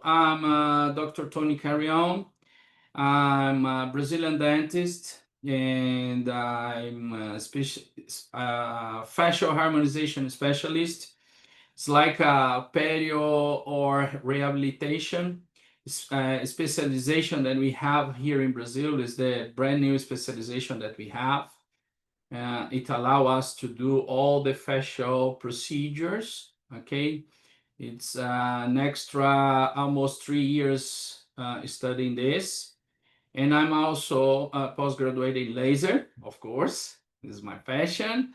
I'm Dr. Tony Carreon. I'm a Brazilian dentist, and I'm a facial harmonization specialist. It's like a perio or rehabilitation specialization that we have here in Brazil. Is the brand new specialization that we have. It allows us to do all the facial procedures. Okay, it's an extra almost 3 years studying this. And I'm also postgraduate in laser, of course. This is my passion.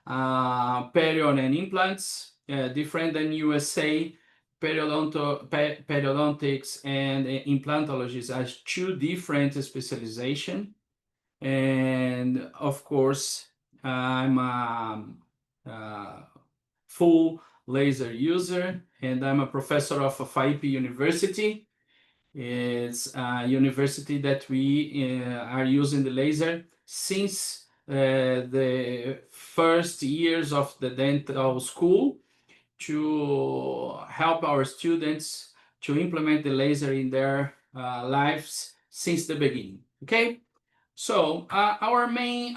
Perio and implants, different than USA. Periodontics and implantology are two different specializations. And of course, I'm a full laser user, and I'm a professor of FAIP University. It's a university that we are using the laser since the first years of the dental school to help our students to implement the laser in their lives since the beginning. Okay, so our main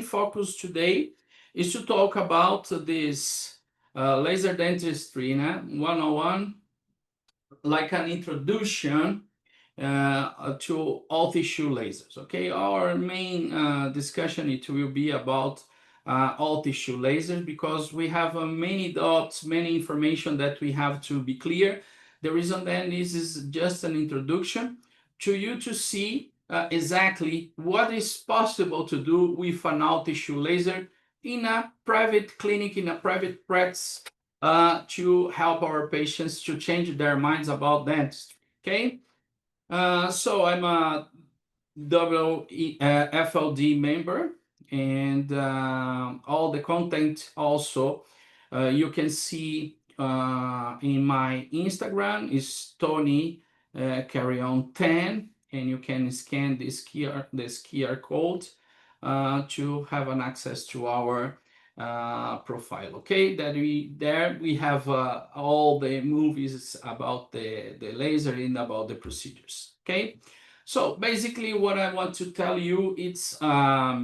focus today is to talk about this laser dentistry 101, like an introduction to all tissue lasers. Okay, our main discussion it will be about all tissue lasers because we have many dots, many information that we have to be clear. The reason then this is just an introduction to you to see exactly what is possible to do with an all tissue laser in a private clinic, in a private practice, to help our patients to change their minds about dentistry. Okay, so I'm a FLD member, and all the content also you can see in my Instagram is Tony Carreon 10, and you can scan this QR code to have an access to our profile. Okay, that we have all the movies about the laser and about the procedures. Okay, so basically what I want to tell you it's why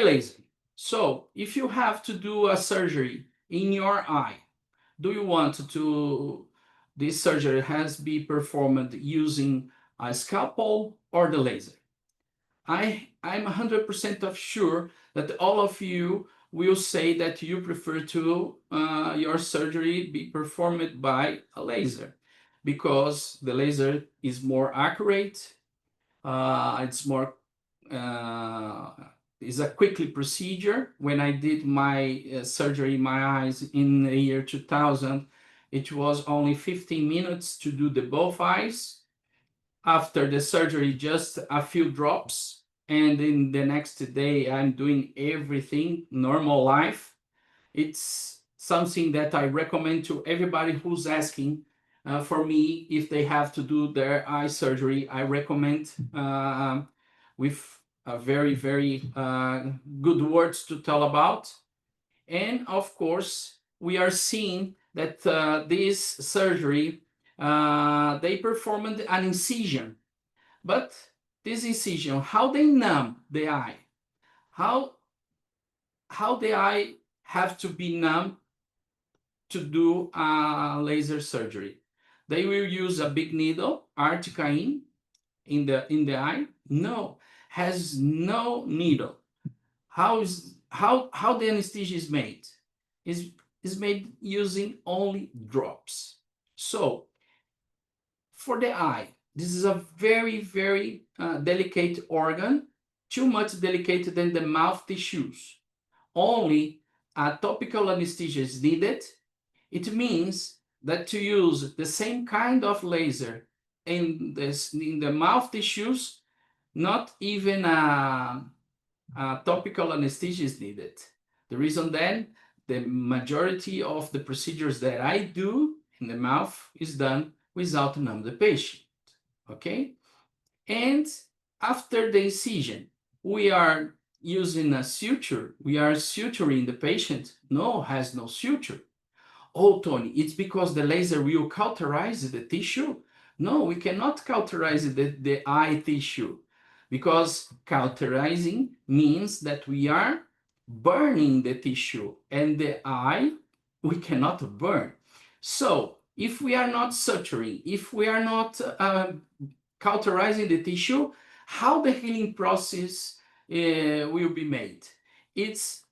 laser. So if you have to do a surgery in your eye, do you want to this surgery has be performed using a scalpel or the laser? I'm 100% of sure that all of you will say that you prefer to your surgery be performed by a laser because the laser is more accurate. It's more is a quickly procedure. When I did my surgery in my eyes in the year 2000, it was only 15 minutes to do the both eyes. After the surgery, just a few drops, and in the next day I'm doing everything normal life. It's something that I recommend to everybody who's asking for me if they have to do their eye surgery. I recommend with a very good words to tell about. And of course we are seeing that this surgery they performed an incision, but this incision, how they numb the eye, how the eye have to be numb to do a laser surgery. They will use a big needle, articaine, in the eye. No, has no needle. How the anesthesia is made? Is made using only drops. So for the eye, this is a very delicate organ, too much delicate than the mouth tissues. Only a topical anesthesia is needed. It means that to use the same kind of laser in the mouth tissues, not even a topical anesthesia is needed. The reason then, the majority of the procedures that I do in the mouth is done without numb the patient. Okay? And after the incision, we are using a suture. We are suturing the patient. No, has no suture. Oh, Tony, it's because the laser will cauterize the tissue? No, we cannot cauterize the eye tissue, because cauterizing means that we are burning the tissue, and the eye we cannot burn. So if we are not suturing, if we are not cauterizing the tissue, how the healing process will be made? It's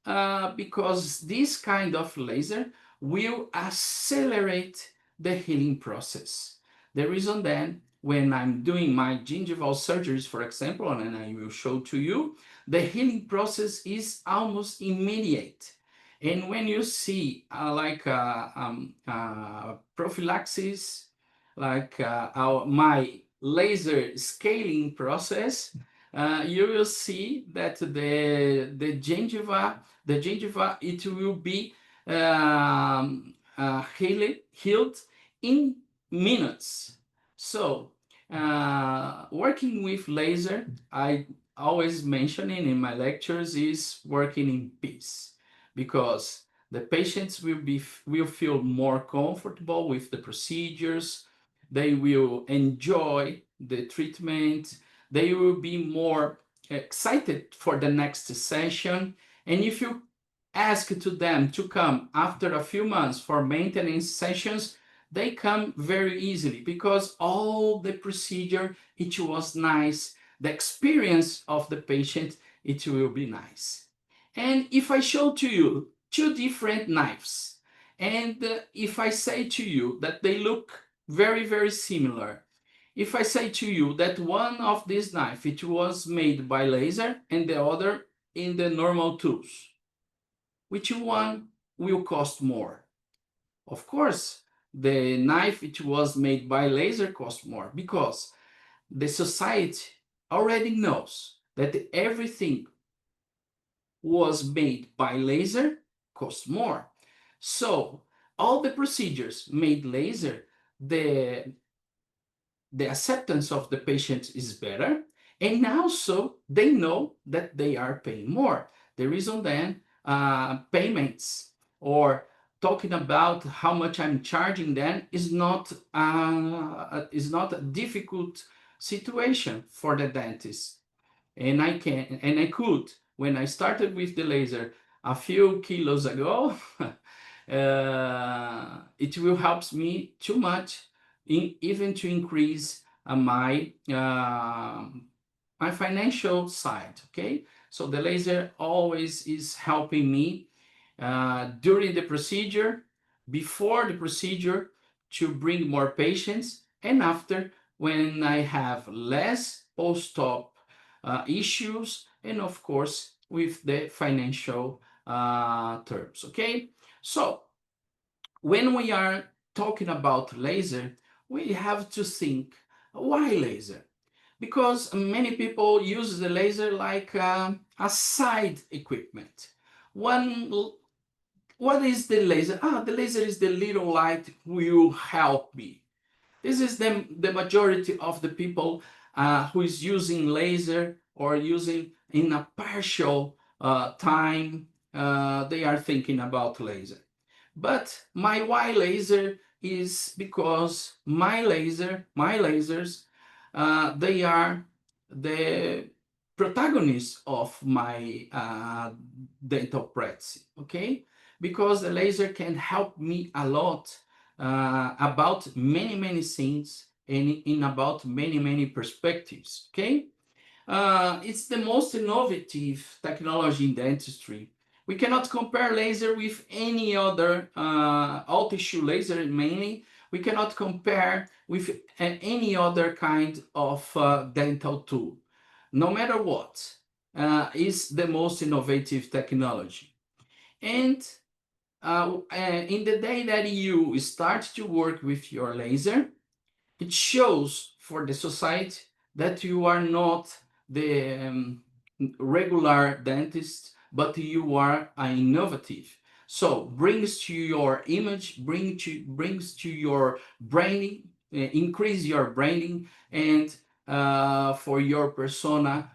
because this kind of laser will accelerate the healing process. The reason then, when I'm doing my gingival surgeries, for example, and I will show to you, the healing process is almost immediate. And when you see prophylaxis, my laser scaling process, you will see that the gingiva, it will be healed in minutes. So working with laser, I always mentioning in my lectures, is working in peace, because the patients will feel more comfortable with the procedures. They will enjoy the treatment. They will be more excited for the next session. And if you ask to them to come after a few months for maintenance sessions, they come very easily, because all the procedure, it was nice. The experience of the patient, it will be nice. And if I show to you two different knives, and if I say to you that they look very, very similar, if I say to you that one of these knives, it was made by laser and the other in the normal tools, which one will cost more? Of course, the knife which was made by laser costs more, because the society already knows that everything was made by laser costs more. So all the procedures made laser, the acceptance of the patient is better, and also they know that they are paying more. The reason then payments, or talking about how much I'm charging them, is not a difficult situation for the dentist. And I could, when I started with the laser a few kilos ago, it will help me too much, even to increase my financial side. Okay, so the laser always is helping me during the procedure, before the procedure, to bring more patients, and after, when I have less post-op issues, and of course with the financial terms. Okay, so when we are talking about laser, we have to think, why laser? Because many people use the laser like a side equipment. What is the laser? The laser is the little light will help me. This is the majority of the people who is using laser, or using in a partial time, they are thinking about laser. But my why laser is because my lasers, they are the protagonists of my dental practice, okay? Because the laser can help me a lot about many, many things, and in about many, many perspectives, okay? It's the most innovative technology in dentistry. We cannot compare laser with any other all tissue laser, mainly. We cannot compare with any other kind of dental tool. No matter what, is the most innovative technology. And in the day that you start to work with your laser, it shows for the society that you are not the regular dentist, but you are innovative. So brings to your image, brings to your branding, increase your branding, and for your persona,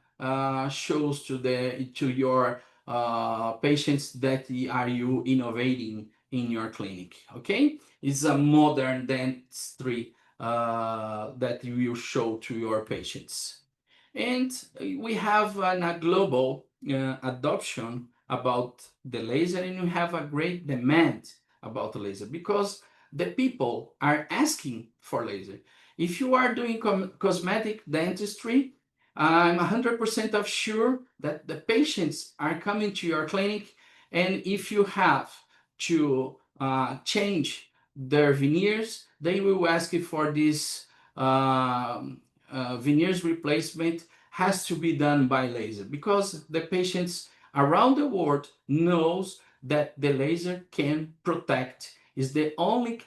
shows to your patients that are you innovating in your clinic, okay? It's a modern dentistry that you will show to your patients. And we have a global adoption about the laser, and we have a great demand about the laser because the people are asking for laser. If you are doing cosmetic dentistry, I'm 100% sure that the patients are coming to your clinic, and if you have to change their veneers, they will ask you for this veneers replacement has to be done by laser because the patients around the world knows that the laser can protect, is the only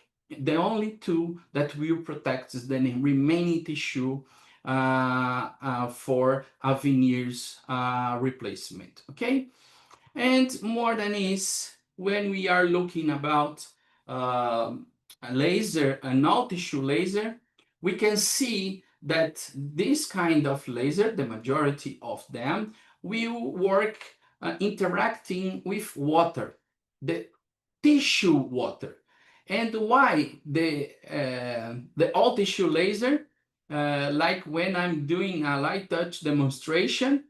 tool that will protect the remaining tissue for a veneers replacement, okay? And more than is, when we are looking about a laser, an all tissue laser, we can see that this kind of laser, the majority of them, will work interacting with water, the tissue water. And why the all tissue laser, like when I'm doing a light touch demonstration,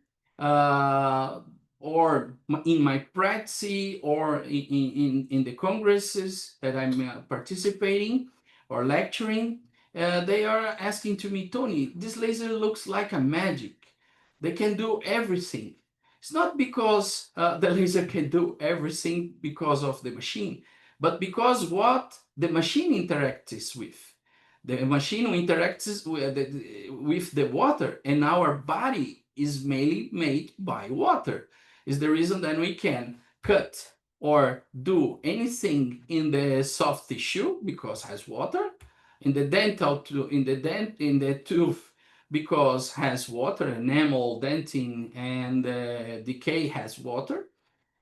or in my practice, or in the congresses that I'm participating or lecturing, they are asking to me, Tony, this laser looks like a magic. They can do everything. It's not because the laser can do everything because of the machine, but because what the machine interacts with. The machine interacts with the water, and our body is mainly made by water. Is the reason that we can cut or do anything in the soft tissue because it has water, in the dental in the tooth because has water, enamel, dentin, and decay has water,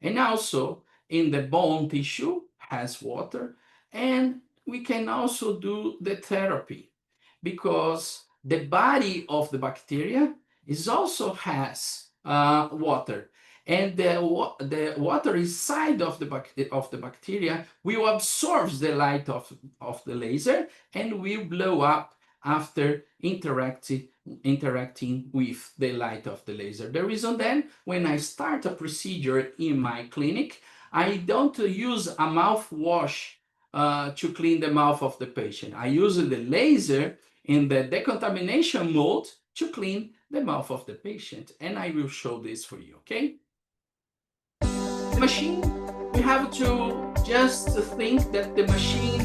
and also in the bone tissue has water, and we can also do the therapy because the body of the bacteria is also has water, and the water inside of the bacteria will absorb the light of the laser and will blow up after interacting with the light of the laser. The reason then, when I start a procedure in my clinic, I don't use a mouthwash to clean the mouth of the patient. I use the laser in the decontamination mode to clean the mouth of the patient. And I will show this for you, okay? The machine, we have to just think that the machine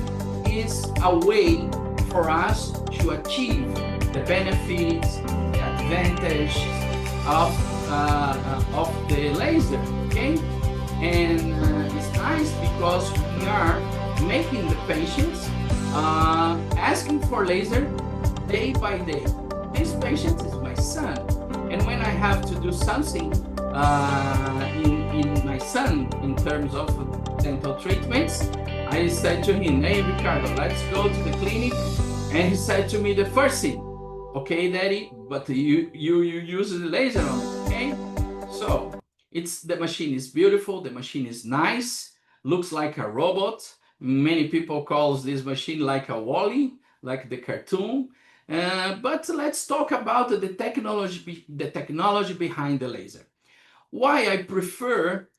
is a way for us to achieve the benefits, the advantage of the laser, okay? And it's nice because we are making the patients asking for laser day by day. This patient is my son, and when I have to do something in my son in terms of dental treatments, I said to him, hey Ricardo, let's go to the clinic. And he said to me the first thing, okay daddy, but you use the laser on it, okay? So the machine is beautiful, the machine is nice, looks like a robot. Many people calls this machine like a Wall-E, like the cartoon. But let's talk about the technology behind the laser. Why I prefer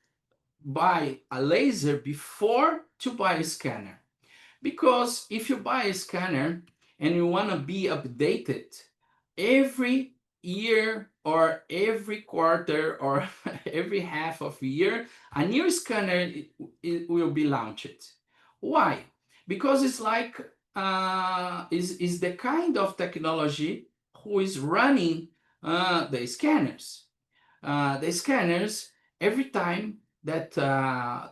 buy a laser before to buy a scanner? Because if you buy a scanner and you want to be updated every year or every quarter or every half of a year, a new scanner it will be launched. Why? Because it's like is the kind of technology who is running the scanners. The scanners, every time that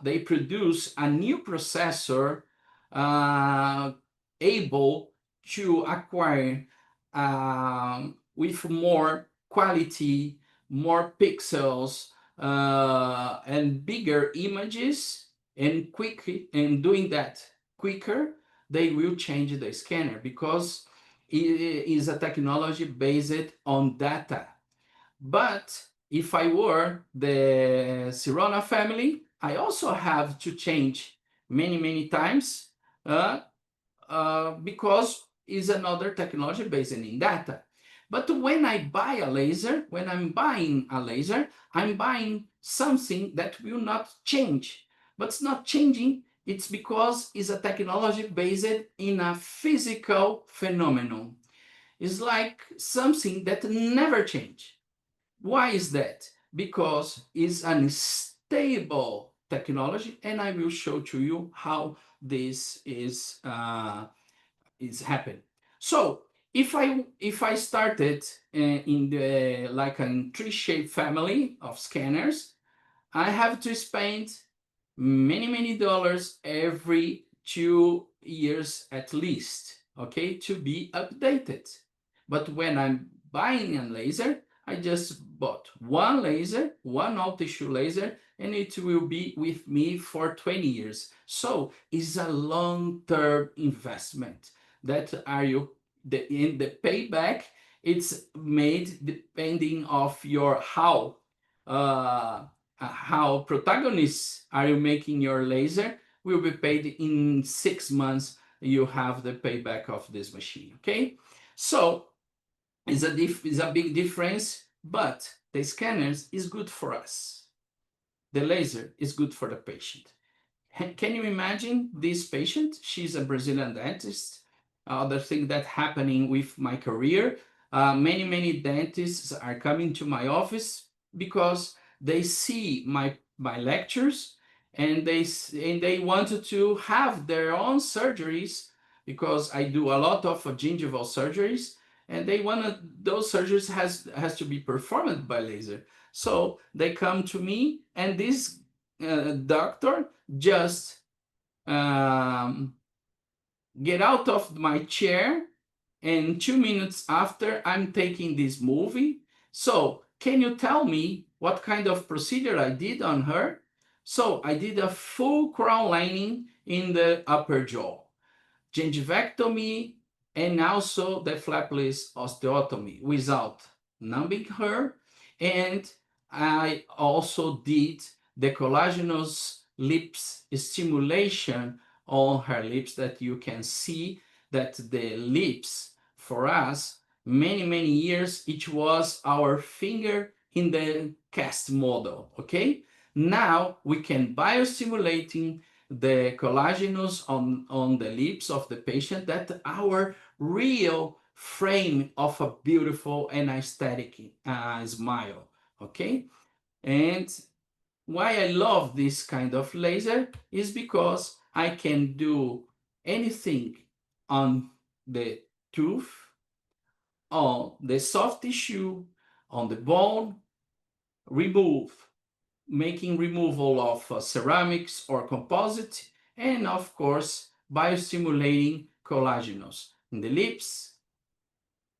they produce a new processor able to acquire with more quality, more pixels, and bigger images, and doing that quicker, they will change the scanner because it is a technology based on data. But if I were the Sirona family, I also have to change many times because it's another technology based in data. But when I buy a laser, when I'm buying a laser, I'm buying something that will not change. But it's not changing, it's because it's a technology based in a physical phenomenon. It's like something that never change. Why is that? Because it's an stable technology, and I will show to you how this is happening. So if I started in the like a tree-shaped family of scanners, I have to spend many dollars every 2 years at least, okay, to be updated. But when I'm buying a laser, I just bought one laser, one all-tissue laser, and it will be with me for 20 years. So it's a long-term investment that are you in the payback. It's made depending of your how protagonists are you making your laser will be paid in 6 months. You have the payback of this machine. Okay, so it's a big difference, but the scanners is good for us. The laser is good for the patient. Can you imagine this patient? She's a Brazilian dentist. Other thing that happening with my career, many dentists are coming to my office because they see my lectures, and they wanted to have their own surgeries because I do a lot of gingival surgeries, and they wanted those surgeries has to be performed by laser. So they come to me, and this doctor just get out of my chair, and 2 minutes after I'm taking this movie. So can you tell me what kind of procedure I did on her? So I did a full crown lining in the upper jaw, gingivectomy, and also the flapless osteotomy without numbing her. And I also did the collagenous lips stimulation on her lips, that you can see that the lips for us many years it was our finger in the cast model. Okay, now we can biostimulating the collagenous on the lips of the patient, that our real frame of a beautiful and aesthetic smile. Okay, and why I love this kind of laser is because I can do anything on the tooth, on the soft tissue, on the bone, making removal of ceramics or composite, and of course biostimulating collagenous in the lips,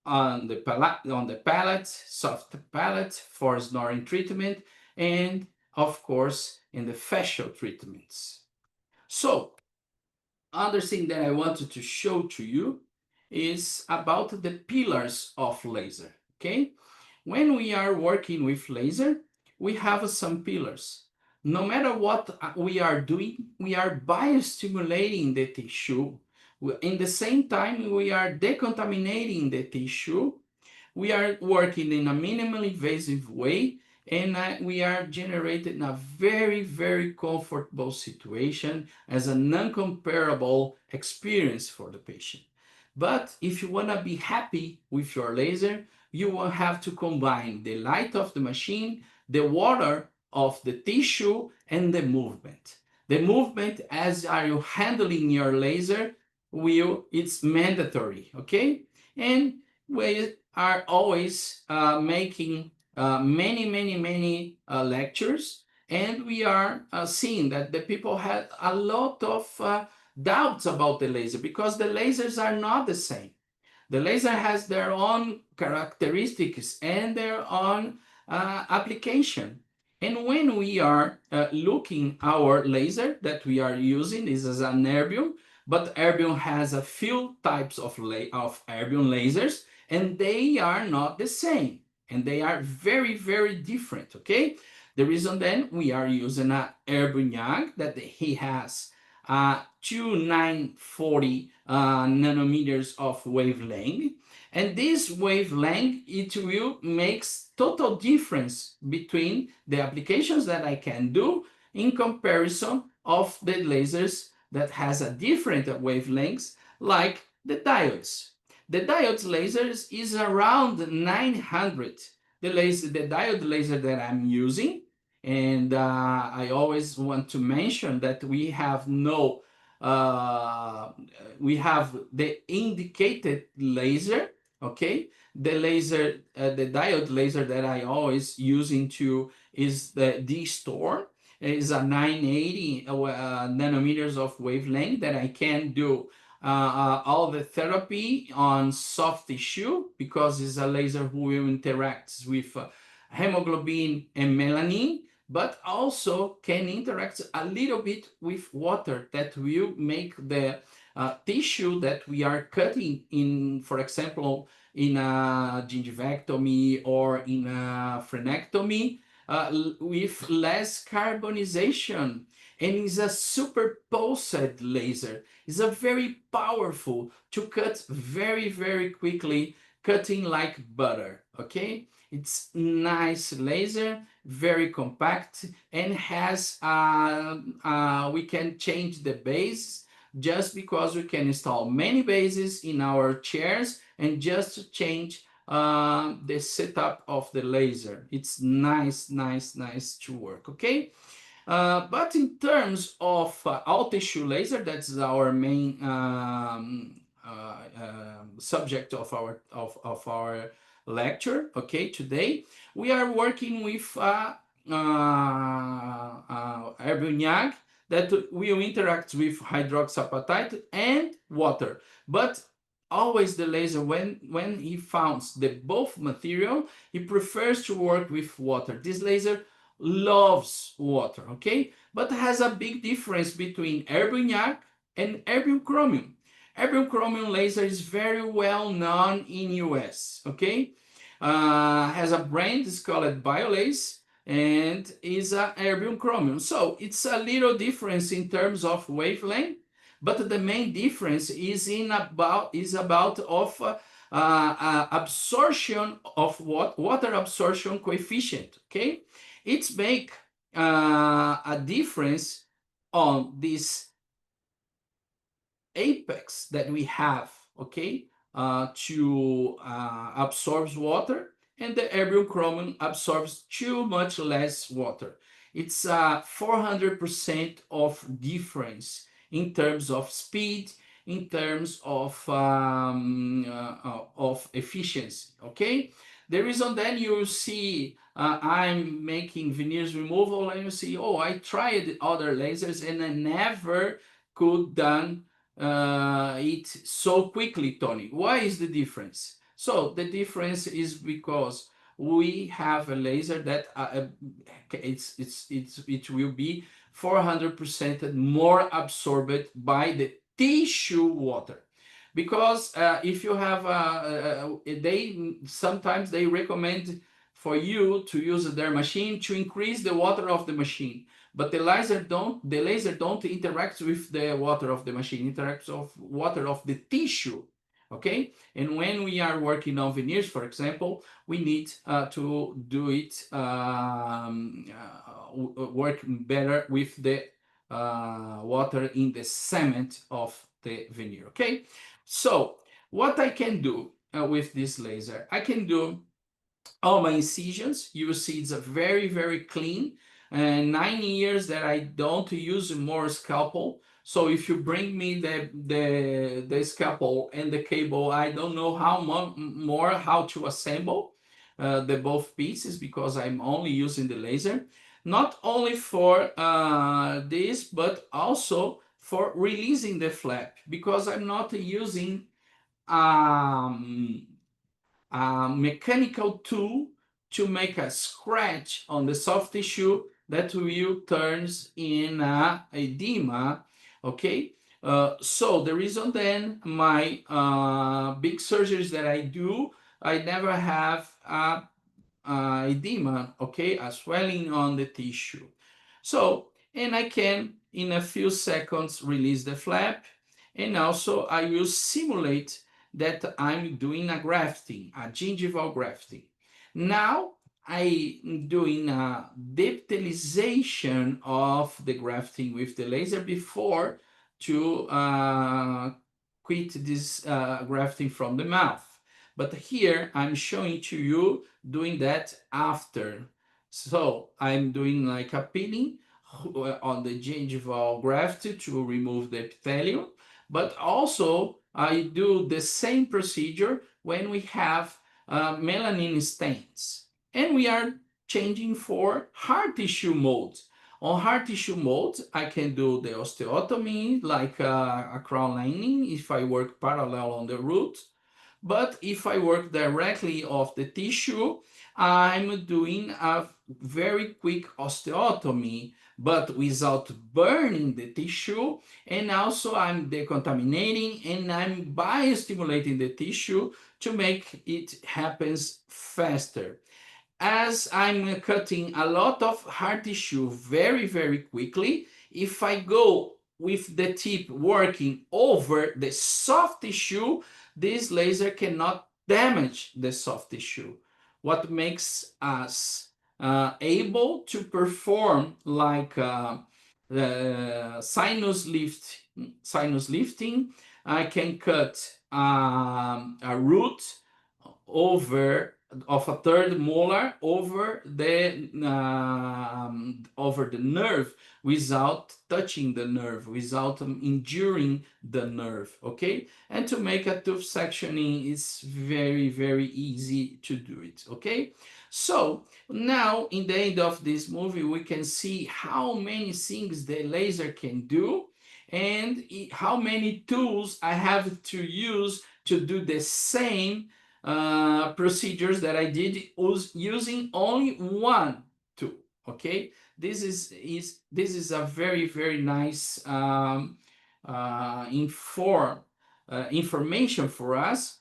on the palate, soft palate for snoring treatment, and of course in the facial treatments. So other thing that I wanted to show to you is about the pillars of laser. Okay, when we are working with laser, we have some pillars. No matter what we are doing, we are biostimulating the tissue. In the same time, we are decontaminating the tissue. We are working in a minimally invasive way, and we are generating a very comfortable situation as a non-comparable experience for the patient. But if you want to be happy with your laser, you will have to combine the light of the machine, the water of the tissue, and the movement. The movement, as are you handling your laser, it's mandatory. Okay, and we are always making many lectures, and we are seeing that the people had a lot of doubts about the laser, because the lasers are not the same. The laser has their own characteristics and their own application. And when we are looking our laser that we are using, this is an erbium, but erbium has a few types of erbium lasers, and they are not the same, and they are very different. Okay, the reason then we are using a erbium YAG, that he has 2940 nanometers of wavelength. And this wavelength, it will makes total difference between the applications that I can do in comparison of the lasers that has a different wavelengths, like the diodes. The diodes lasers is around 900. The diode laser that I'm using, and I always want to mention that we have we have the indicated laser, okay? The diode laser that I always use into is the D-Storm. It is a 980 nanometers of wavelength that I can do all the therapy on soft tissue, because it's a laser who will interact with hemoglobin and melanin, but also can interact a little bit with water that will make the tissue that we are cutting in, for example, in a gingivectomy or in a frenectomy, with less carbonization. And is a superposed laser. It's a very powerful to cut very, very quickly, cutting like butter, okay? It's nice laser, very compact, and has, we can change the base just because we can install many bases in our chairs and just change the setup of the laser. It's nice, nice, nice to work, okay? But in terms of all tissue laser, that's our main subject of our lecture, okay, today. We are working with YAG that will interact with hydroxyapatite and water. But always the laser, when he finds the both material, he prefers to work with water. This laser loves water, okay? But has a big difference between erbium YAG and erbium chromium. Erbium chromium laser is very well known in US, okay? Has a brand, it's called BioLace, and is a erbium chromium. So it's a little difference in terms of wavelength, but the main difference is about absorption of water absorption coefficient, okay? It's make a difference on this apex that we have, okay, to absorbs water, and the erbium chromium absorbs too much less water. It's 400% of difference in terms of speed, in terms of efficiency, okay? The reason then you see I'm making veneers removal, and you see, oh, I tried other lasers and I never could done it so quickly, Tony. Why is the difference? So the difference is because we have a laser that it will be 400% more absorbed by the tissue water. Because if you have sometimes they recommend for you to use their machine to increase the water of the machine, but the laser don't interact with the water of the machine, interacts with water of the tissue, okay? And when we are working on veneers, for example, we need to do it work better with the water in the cement of the veneer, okay? So what I can do with this laser, I can do all my incisions. You will see it's a very, very clean. And 9 years that I don't use more scalpel. So if you bring me the scalpel and the cable, I don't know how to assemble the both pieces, because I'm only using the laser. Not only for this, but also for releasing the flap, because I'm not using a mechanical tool to make a scratch on the soft tissue that will turns in edema, okay? So the reason then my big surgeries that I do, I never have edema, okay, a swelling on the tissue. So, and I can in a few seconds release the flap, and also I will simulate that I'm doing a grafting, a gingival grafting. Now I'm doing a depithelialization of the grafting with the laser before to quit this grafting from the mouth. But here I'm showing to you doing that after. So I'm doing like a peeling on the gingival graft to remove the epithelium, but also I do the same procedure when we have melanin stains and we are changing for hard tissue mold. On hard tissue mold, I can do the osteotomy like a crown lining if I work parallel on the root. But if I work directly off the tissue, I'm doing a very quick osteotomy, but without burning the tissue. And also I'm decontaminating and I'm biostimulating the tissue to make it happens faster. As I'm cutting a lot of hard tissue very, very quickly, if I go with the tip working over the soft tissue, this laser cannot damage the soft tissue. What makes us able to perform like sinus lifting, I can cut a root over of a third molar over the nerve without touching the nerve, without injuring the nerve. Okay, and to make a tooth sectioning is very, very easy to do it. Okay, so now in the end of this movie we can see how many things the laser can do and how many tools I have to use to do the same procedures that I did using only one tool. Okay, this is a very, very nice information for us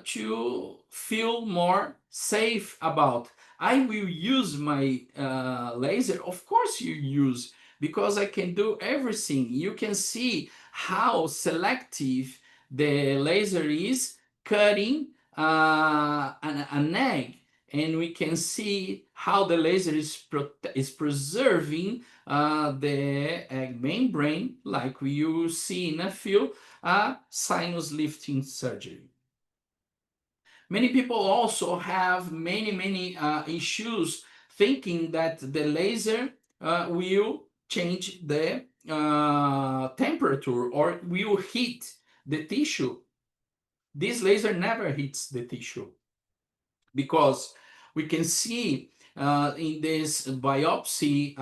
to feel more safe about. I will use my laser, of course you use, because I can do everything. You can see how selective the laser is cutting an egg, and we can see how the laser is preserving the egg membrane, like we will see in a few sinus lifting surgery. Many people also have many issues thinking that the laser will change the temperature or will heat the tissue. This laser never hits the tissue because we can see in this biopsy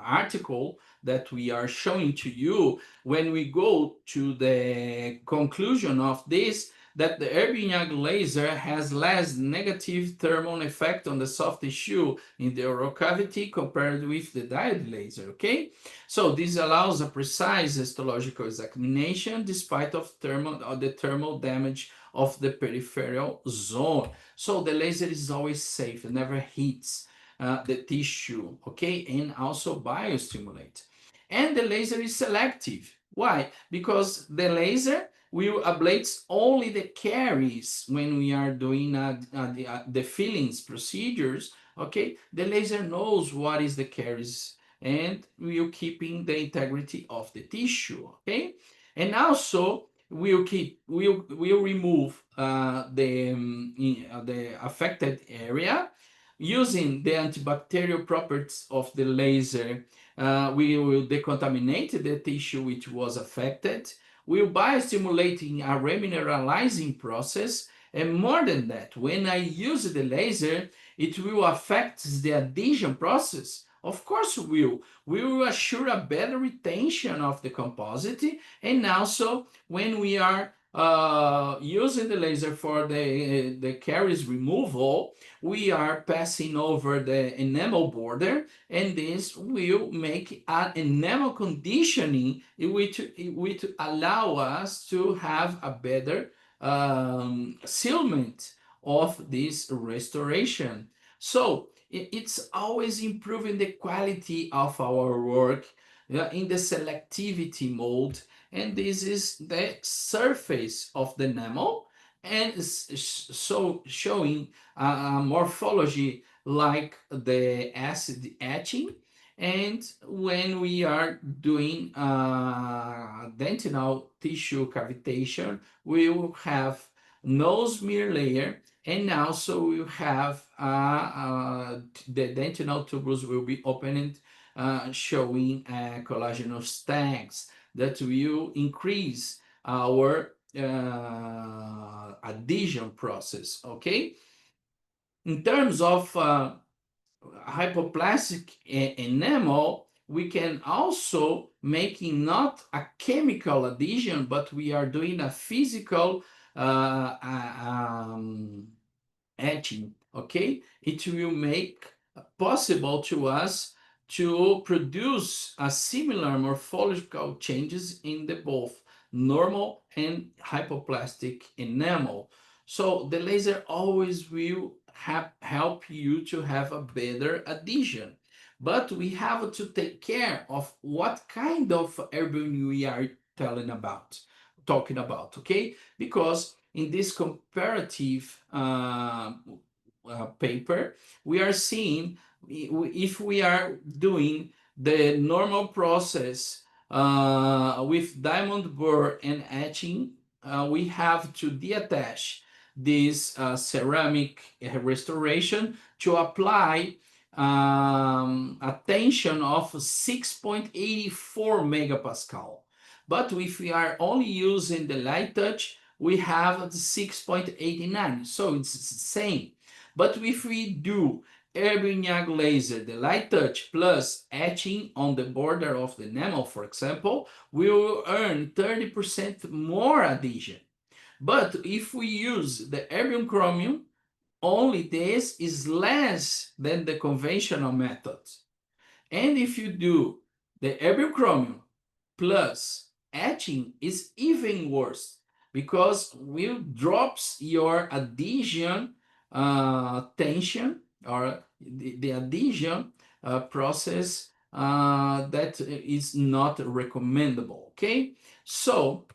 article that we are showing to you, when we go to the conclusion of this, that the YAG laser has less negative thermal effect on the soft tissue in the oral cavity compared with the diode laser. Okay, so this allows a precise histological examination despite of the thermal damage of the peripheral zone. So the laser is always safe, it never hits the tissue, okay, and also biostimulate. And the laser is selective. Why? Because the laser will ablate only the caries when we are doing the fillings procedures. Okay, the laser knows what is the caries and will keeping the integrity of the tissue. Okay, and also will remove the affected area using the antibacterial properties of the laser. We will decontaminate the tissue which was affected. We'll biostimulating a remineralizing process, and more than that, when I use the laser, it will affect the adhesion process. Of course, we will assure a better retention of the composite, and also when we are using the laser for the caries removal, we are passing over the enamel border, and this will make an enamel conditioning which allow us to have a better sealment of this restoration. So it's always improving the quality of our work in the selectivity mode, and this is the surface of the enamel, and so showing morphology like the acid etching. And when we are doing dentinal tissue cavitation, we will have no smear layer, and also we have the dentinal tubules will be opened, showing collagenous tags that will increase our adhesion process. Okay, in terms of hypoplastic enamel, we can also making not a chemical adhesion, but we are doing a physical etching. Okay, it will make possible to us to produce a similar morphological changes in the both normal and hypoplastic enamel. So the laser always will help you to have a better adhesion, but we have to take care of what kind of erbium we are talking about, okay? Because in this comparative paper, we are seeing if we are doing the normal process with diamond burr and etching, we have to deattach this ceramic restoration to apply a tension of 6.84 megapascal. But if we are only using the LiteTouch, we have 6.89, so it's the same. But if we do erbium YAG laser, the LiteTouch plus etching on the border of the enamel, for example, we will earn 30% more adhesion. But if we use the erbium chromium, only this is less than the conventional method. And if you do the erbium chromium plus etching, is even worse, because will drops your adhesion tension, or the adhesion process that is not recommendable. Okay, so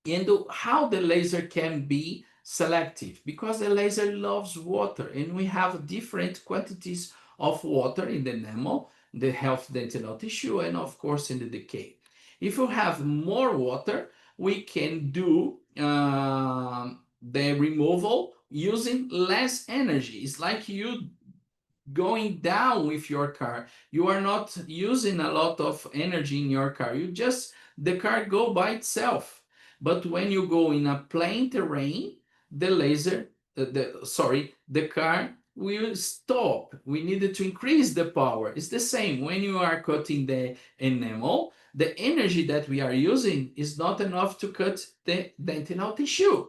and how the laser can be selective, because the laser loves water, and we have different quantities of water in the enamel, the health dentinal tissue, and of course in the decay. If you have more water, we can do the removal using less energy. It's like you going down with your car. You are not using a lot of energy in your car. The car go by itself. But when you go in a plain terrain, the laser, the car will stop. We needed to increase the power. It's the same when you are cutting the enamel. The energy that we are using is not enough to cut the dentinal tissue.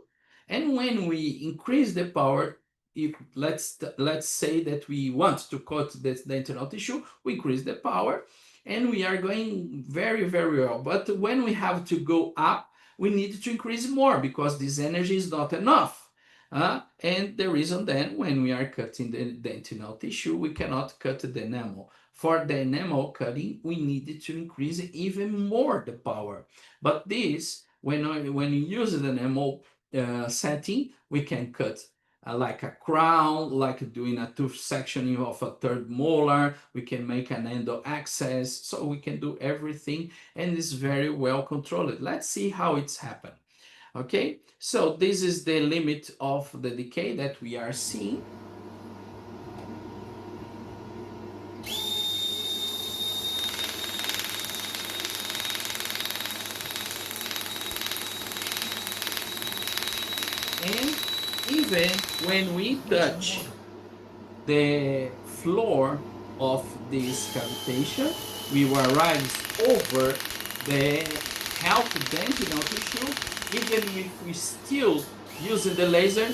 And when we increase the power, if let's say that we want to cut this dentinal tissue, we increase the power, and we are going very, very well. But when we have to go up, we need to increase more, because this energy is not enough. And the reason then, when we are cutting the dentinal tissue, we cannot cut the enamel. For the enamel cutting, we needed to increase even more the power. But this, when you use the enamel setting, we can cut like a crown, like doing a tooth sectioning of a third molar. We can make an endo access, so we can do everything, and it's very well controlled. Let's see how it's happened. Okay, so this is the limit of the decay that we are seeing. And even when we touch the floor of this cavitation, we will arrive over the healthy dentinal tissue. Even if we still using the laser,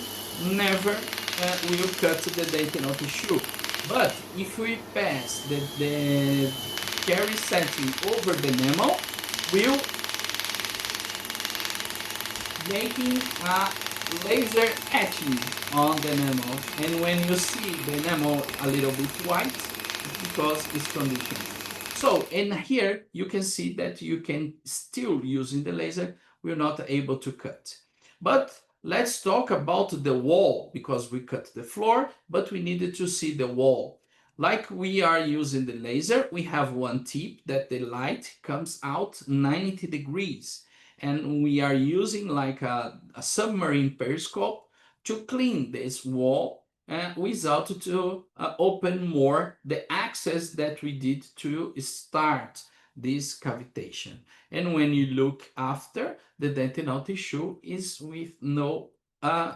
never will cut the dentinal tissue. But if we pass the carry setting over the enamel, we'll making a laser etching on the enamel. And when you see the enamel a little bit white, it's because it's conditioned. So, and here you can see that you can still, using the laser, we're not able to cut. But let's talk about the wall, because we cut the floor, but we needed to see the wall. Like we are using the laser, we have one tip that the light comes out 90 degrees. And we are using like a submarine periscope to clean this wall without to open more the access that we did to start this cavitation. And when you look after, the dentinal tissue is with no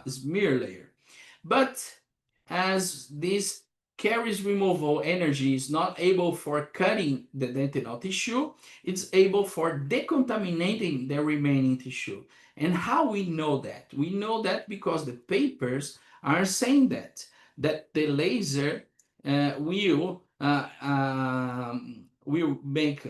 smear layer. But as this caries removal energy is not able for cutting the dentinal tissue, it's able for decontaminating the remaining tissue. And how we know that? We know that because the papers are saying that the laser will make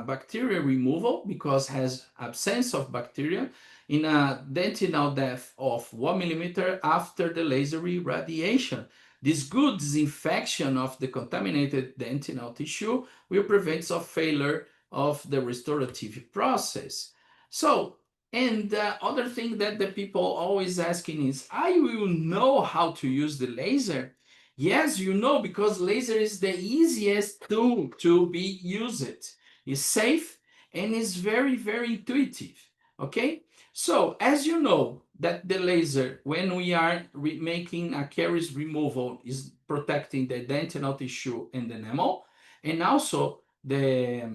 bacteria removal because has absence of bacteria in a dentinal depth of 1 millimeter after the laser irradiation. This good disinfection of the contaminated dentinal tissue will prevent of failure of the restorative process. So, and the other thing that the people always asking is, I will know how to use the laser? Yes, you know, because laser is the easiest tool to be used. It's safe and it's very, very intuitive. Okay? So, as you know, that the laser, when we are making a caries removal, is protecting the dentinal tissue and the enamel, and also the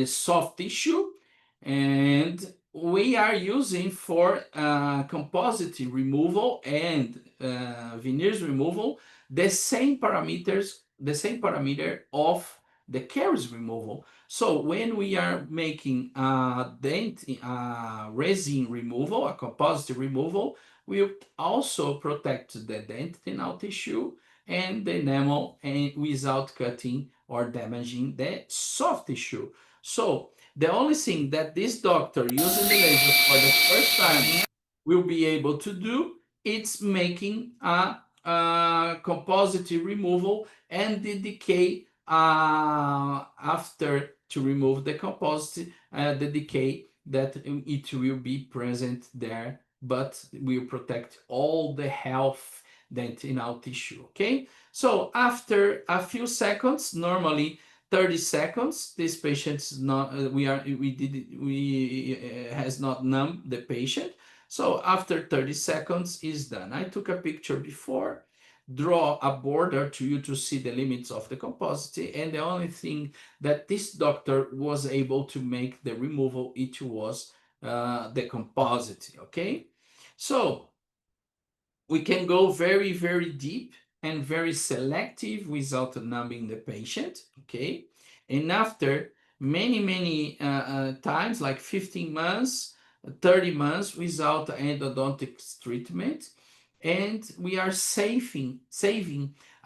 soft tissue, and we are using for composite removal and veneers removal the same parameters, the same parameter of the caries removal. So when we are making a resin removal, a composite removal, we also protect the dentinal tissue and the enamel and without cutting or damaging the soft tissue. So the only thing that this doctor using the laser for the first time will be able to do is making a composite removal and the decay after to remove the composite, the decay that it will be present there, but will protect all the health dentinal tissue. Okay, so after a few seconds, normally 30 seconds, this patient's not has not numbed the patient. So after 30 seconds is done. I took a picture before, draw a border to you to see the limits of the composite, and the only thing that this doctor was able to make the removal, it was the composite. Okay, so we can go very, very deep and very selective without numbing the patient. Okay, and after many times, like 15 months, 30 months without endodontics treatment, and we are saving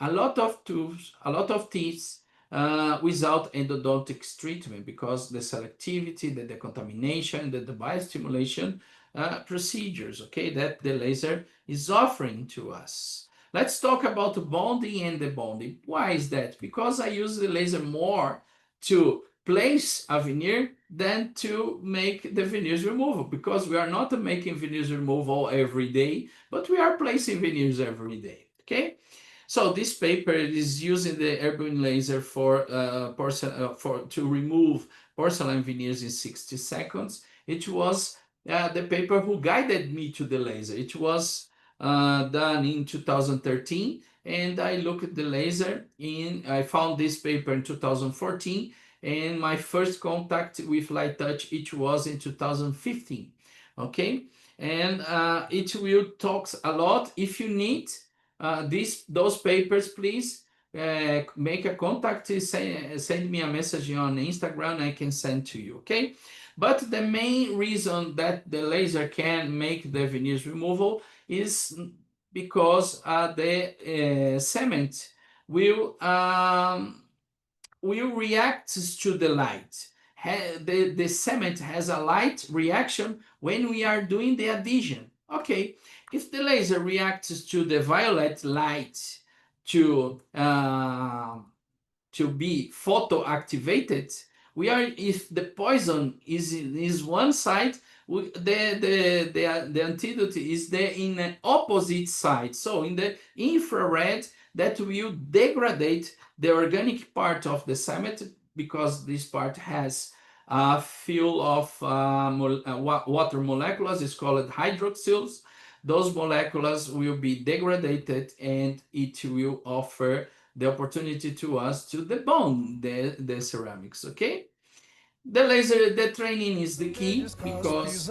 a lot of tools, a lot of teeth without endodontics treatment, because the selectivity, the decontamination, the biostimulation procedures, okay, that the laser is offering to us. Let's talk about the bonding and the bonding. Why is that? Because I use the laser more to place a veneer than to make the veneers removal, because we are not making veneers removal every day, but we are placing veneers every day. Okay, so this paper is using the ergonomic laser for to remove porcelain veneers in 60 seconds. It was the paper who guided me to the laser. It was done in 2013, and I looked at the laser I found this paper in 2014, and my first contact with LiteTouch, it was in 2015. Okay, and it will talk a lot. If you need those papers, please make a contact, send me a message on Instagram, I can send to you. Okay, but the main reason that the laser can make the veneers removal is because the cement will react to the light, the cement has a light reaction when we are doing the adhesion. Okay, if the laser reacts to the violet light to be photoactivated, we are, if the poison is one side, the antidote is in the opposite side. So in the infrared, that will degrade the organic part of the cement, because this part has a fuel of water molecules, it's called hydroxyls. Those molecules will be degraded, and it will offer the opportunity to us to debond the ceramics. Okay, the training is the key, because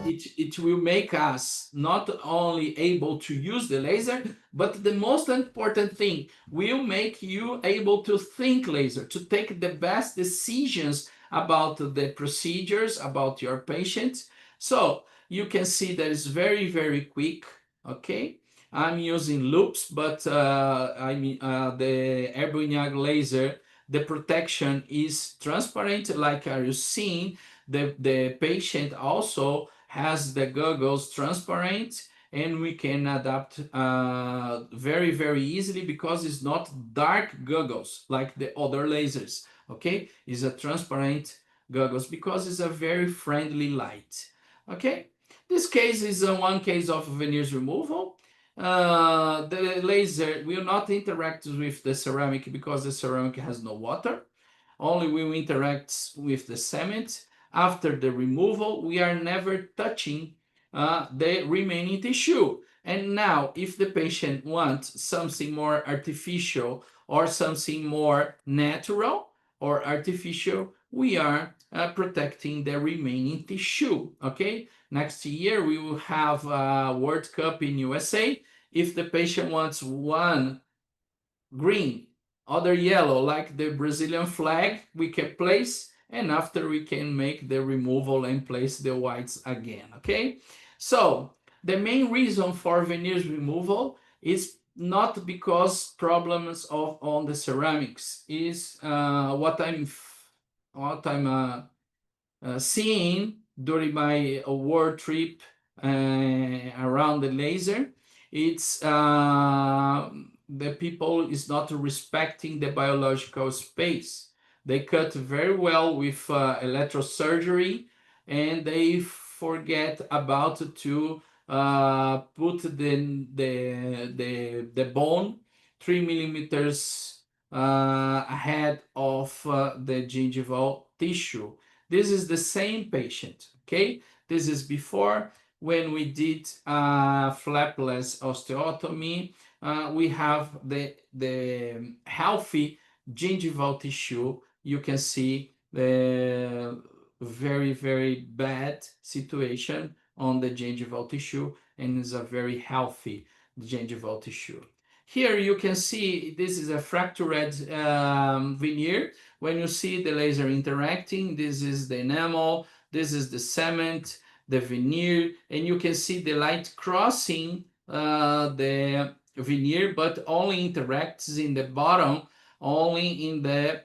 it will make us not only able to use the laser, but the most important thing, will make you able to think laser, to take the best decisions about the procedures, about your patient. So you can see that it's very, very quick. Okay, I'm using loops, but I mean the YAG laser, the protection is transparent, like are you seeing. The patient also has the goggles transparent, and we can adapt very, very easily, because it's not dark goggles like the other lasers. Okay, it's a transparent goggles because it's a very friendly light. Okay, this case is one case of veneers removal. The laser will not interact with the ceramic, because the ceramic has no water. Only will interact with the cement. After the removal, we are never touching the remaining tissue. And now, if the patient wants something more artificial or something more natural or artificial, we are protecting the remaining tissue. Okay, next year we will have a World Cup in USA. If the patient wants one green, other yellow, like the Brazilian flag, we can place, and after we can make the removal and place the whites again. Okay, so the main reason for veneers removal is not because problems on the ceramics, is what I'm seeing during my world trip around the laser. It's the people is not respecting the biological space. They cut very well with electrosurgery, and they forget about to put the bone 3 millimeters ahead of the gingival tissue. This is the same patient. Okay, this is before, when we did flapless osteotomy. We have the healthy gingival tissue. You can see the very, very bad situation on the gingival tissue, and it's a very healthy gingival tissue. Here you can see this is a fractured veneer. When you see the laser interacting, this is the enamel, this is the cement, the veneer, and you can see the light crossing the veneer, but only interacts in the bottom, only in the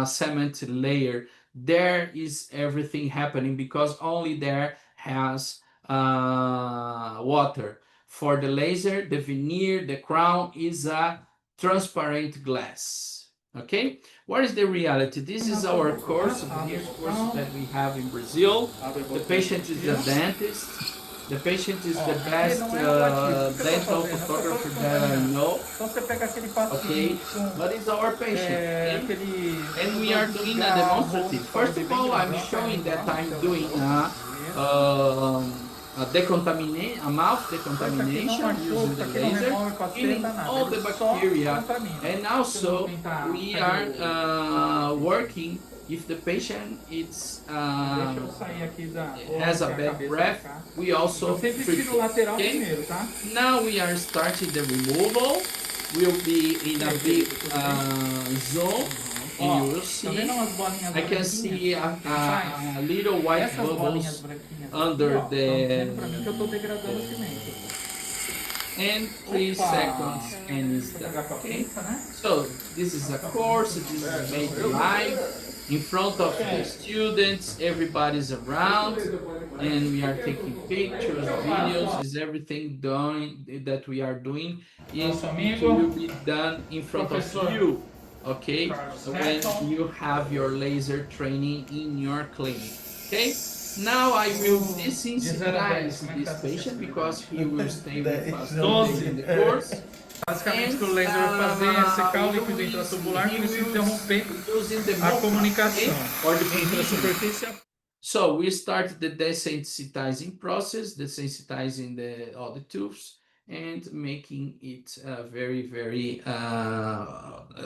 cement layer. There is everything happening, because only there has water. For the laser, the veneer, the crown is a transparent glass. Okay, what is the reality? This is our course, veneers course that we have in Brazil. The patient is a dentist. The patient is the best dental photographer that I know. Okay, but it's our patient. Okay? And we are doing a demonstrative. First of all, I'm showing that I'm doing a mouth decontamination using the laser, killing all the bacteria, and also we are working if the patient has a bad breath, we also treat it. Okay? Now we are starting the removal. We'll be in a big zone. And you will see, I can see a little white bubbles under the and 3 seconds and it's done. Okay, so this is a course, this is made live. in front of the students, everybody's around, and we are taking pictures, videos, is everything done that we are doing, is it will be done in front of you, okay, when you have your laser training in your clinic, okay? Now I will desensitize this patient because he will stay with us 2 days in the course. Basicamente, o que o laser vai fazer é secar o líquido intratubular com isso interromper a comunicação entre a superfície e a... So we start the desensitizing process, desensitizing all the tubes and making it very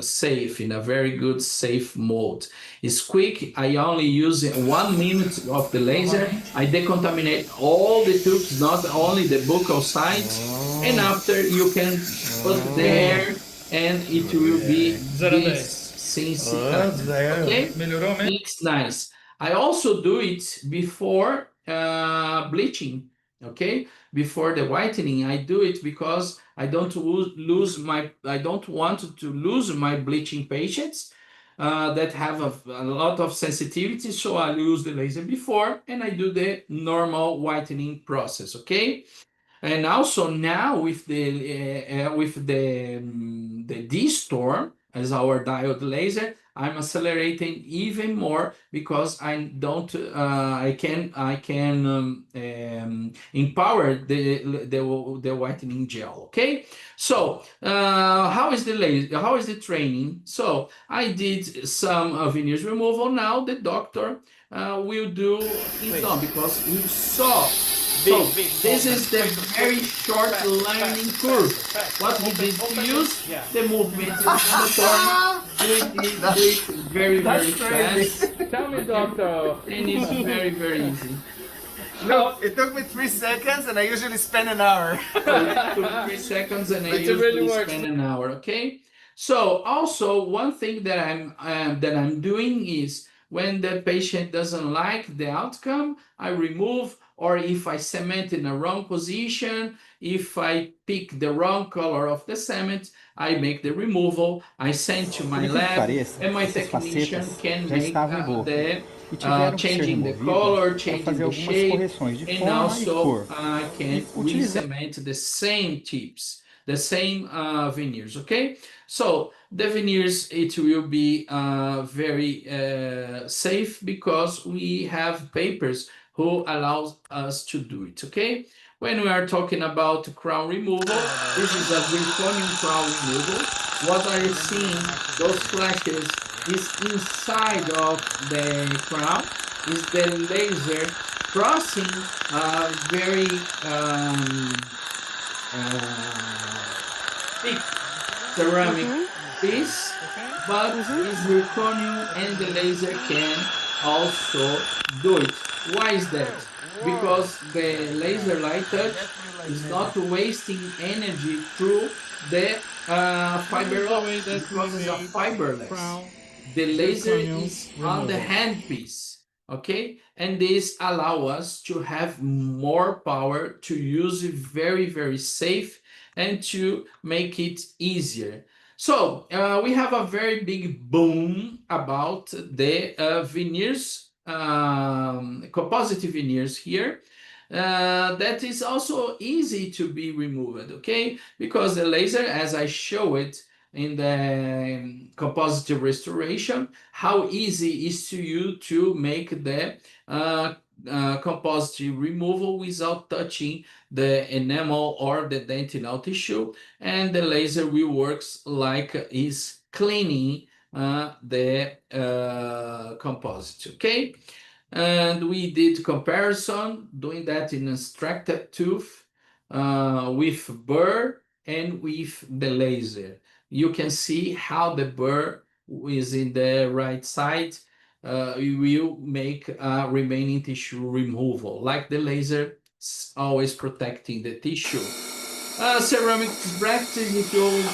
safe, in a very good safe mode. It's quick. I only use 1 minute of the laser. I decontaminate all the tubes, not only the buccal side, and after you can put there and it will be desensitized. Okay, it's nice. I also do it before bleaching, okay? Before the whitening, I do it because I don't want to lose my bleaching patients that have a lot of sensitivity, so I use the laser before and I do the normal whitening process, okay? And also now with the D-Storm as our diode laser, I'm accelerating even more because I can empower the whitening gel. Okay, so how is the laser? How is the training? So I did some veneers removal. Now the doctor will do his own because he saw. So this is the very short learning curve. What we did to use the movement mandatory. Do it very fast. Tell me, doctor. And it's very easy. No, it took me 3 seconds, and I usually spend an hour. So it took 3 seconds, and I usually spend an hour. Okay. So also one thing that I'm doing is when the patient doesn't like the outcome, I remove, or if I cement in a wrong position, if I pick the wrong color of the cement, I make the removal, I send to my lab, and my technician can make changing the color, changing the shape, and also I can re-cement the same tips, the same veneers, okay? So the veneers, it will be very safe because we have papers who allows us to do it, okay? When we are talking about crown removal, this is a zirconium crown removal. What are you seeing? Those flashes is inside of the crown, is the laser crossing a very thick ceramic piece, but is zirconium and the laser can also do it. Why is that? Because the laser LiteTouch is not wasting energy through the fiber optic because it's a fiberless. The laser is on the handpiece, okay? And this allows us to have more power to use it very safe and to make it easier. So we have a very big boom about the veneers, composite veneers here. That is also easy to be removed, okay? Because the laser, as I show it in the composite restoration, how easy is to you to make the composite removal without touching the enamel or the dentinal tissue, and the laser will works like is cleaning the composite, okay? And we did comparison, doing that in extracted tooth with burr and with the laser. You can see how the burr is in the right side. You will make remaining tissue removal, like the laser always protecting the tissue. Ceramic bracket, if you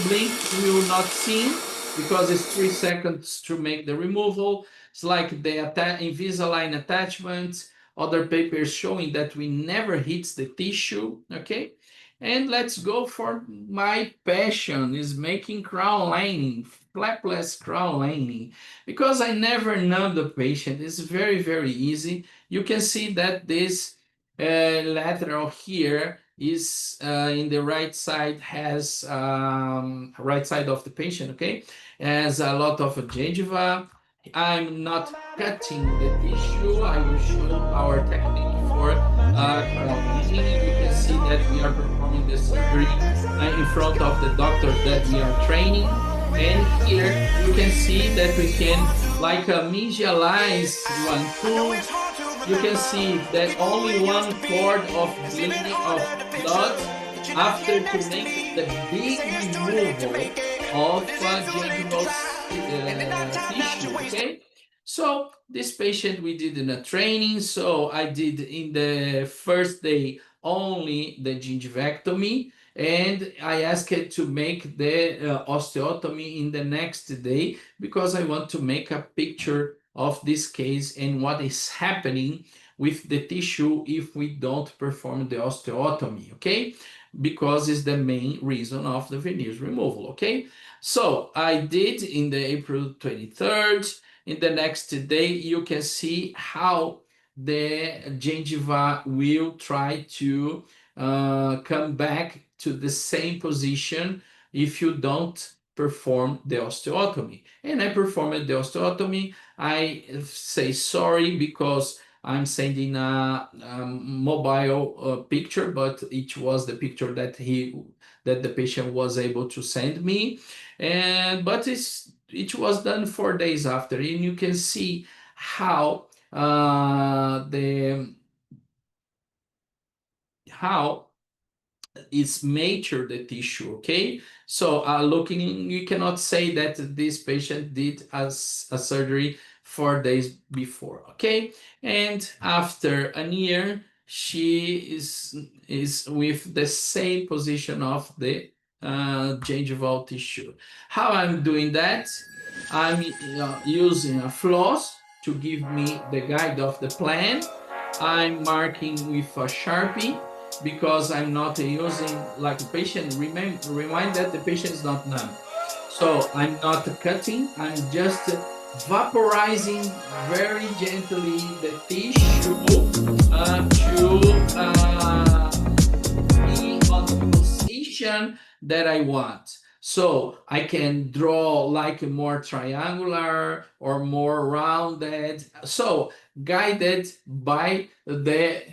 blink, you will not see because it's 3 seconds to make the removal. It's like the Invisalign attachment, other papers showing that we never hits the tissue, okay? And let's go for my passion is making crown lining flapless crown laning. Because I never numb the patient, it's very, very easy. You can see that this lateral here is in the right side, has right side of the patient, okay, has a lot of gingiva. I'm not cutting the tissue. I will show our technique for crown. You can see that we are performing the surgery in front of the doctor that we are training. And here you can see that we can like visualize one tool. You can see that only one cord of bleeding of blood after to make the big removal of gingival tissue, okay? So this patient we did in a training, so I did in the first day only the gingivectomy, and I asked it to make the osteotomy in the next day because I want to make a picture of this case and what is happening with the tissue if we don't perform the osteotomy, okay? Because it's the main reason of the veneers removal, okay? So I did in the April 23rd. In the next day, you can see how the gingiva will try to come back to the same position if you don't perform the osteotomy. And I performed the osteotomy. I say sorry because I'm sending a mobile picture, but it was the picture that the patient was able to send me, but it was done 4 days after, and you can see how it's mature the tissue, okay? So looking, you cannot say that this patient did a surgery 4 days before, okay? And after a year, she is with the same position of the gingival tissue. How I'm doing that? I'm using a floss to give me the guide of the plan. I'm marking with a Sharpie because I'm not using like a patient. Remind that the patient is not numb. So I'm not cutting, I'm just vaporizing very gently the tissue to be on the position that I want. So I can draw like a more triangular or more rounded. So guided by the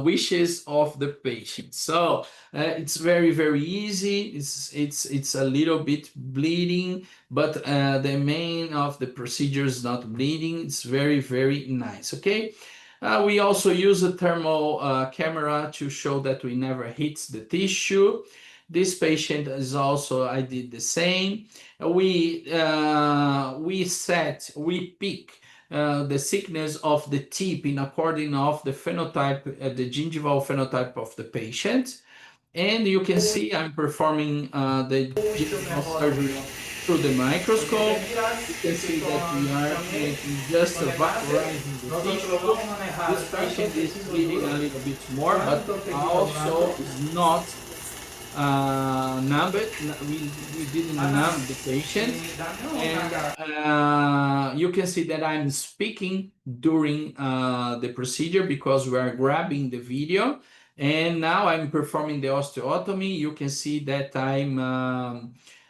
wishes of the patient. So it's very, very easy. It's a little bit bleeding, but the main of the procedure is not bleeding. It's very, very nice, okay? We also use a thermal camera to show that we never hit the tissue. This patient is also, I did the same. We pick the thickness of the tip in according of the phenotype, the gingival phenotype of the patient. And you can see I'm performing the gingival surgery through the microscope. You can see that we are making just vaporizing the tissue. This patient is bleeding a little bit more, but also is not numb it. We didn't numb the patient, and you can see that I'm speaking during the procedure because we are grabbing the video. And now I'm performing the osteotomy. You can see that I'm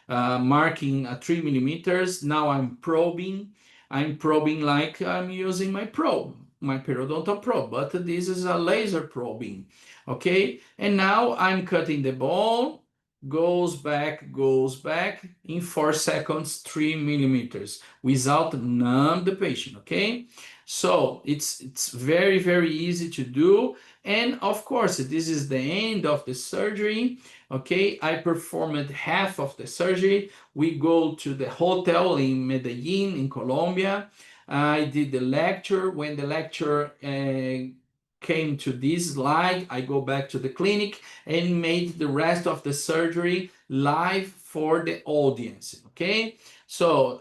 marking 3 millimeters. Now I'm probing. I'm probing like I'm using my probe, my periodontal probe, but this is a laser probing. Okay, and now I'm cutting the bone, goes back in 4 seconds, 3 millimeters without numb the patient. Okay, so it's very, very easy to do. And of course, this is the end of the surgery. Okay, I performed half of the surgery. We go to the hotel in Medellin, in Colombia. I did the lecture. When the lecture came to this slide, I go back to the clinic and made the rest of the surgery live for the audience. Okay, so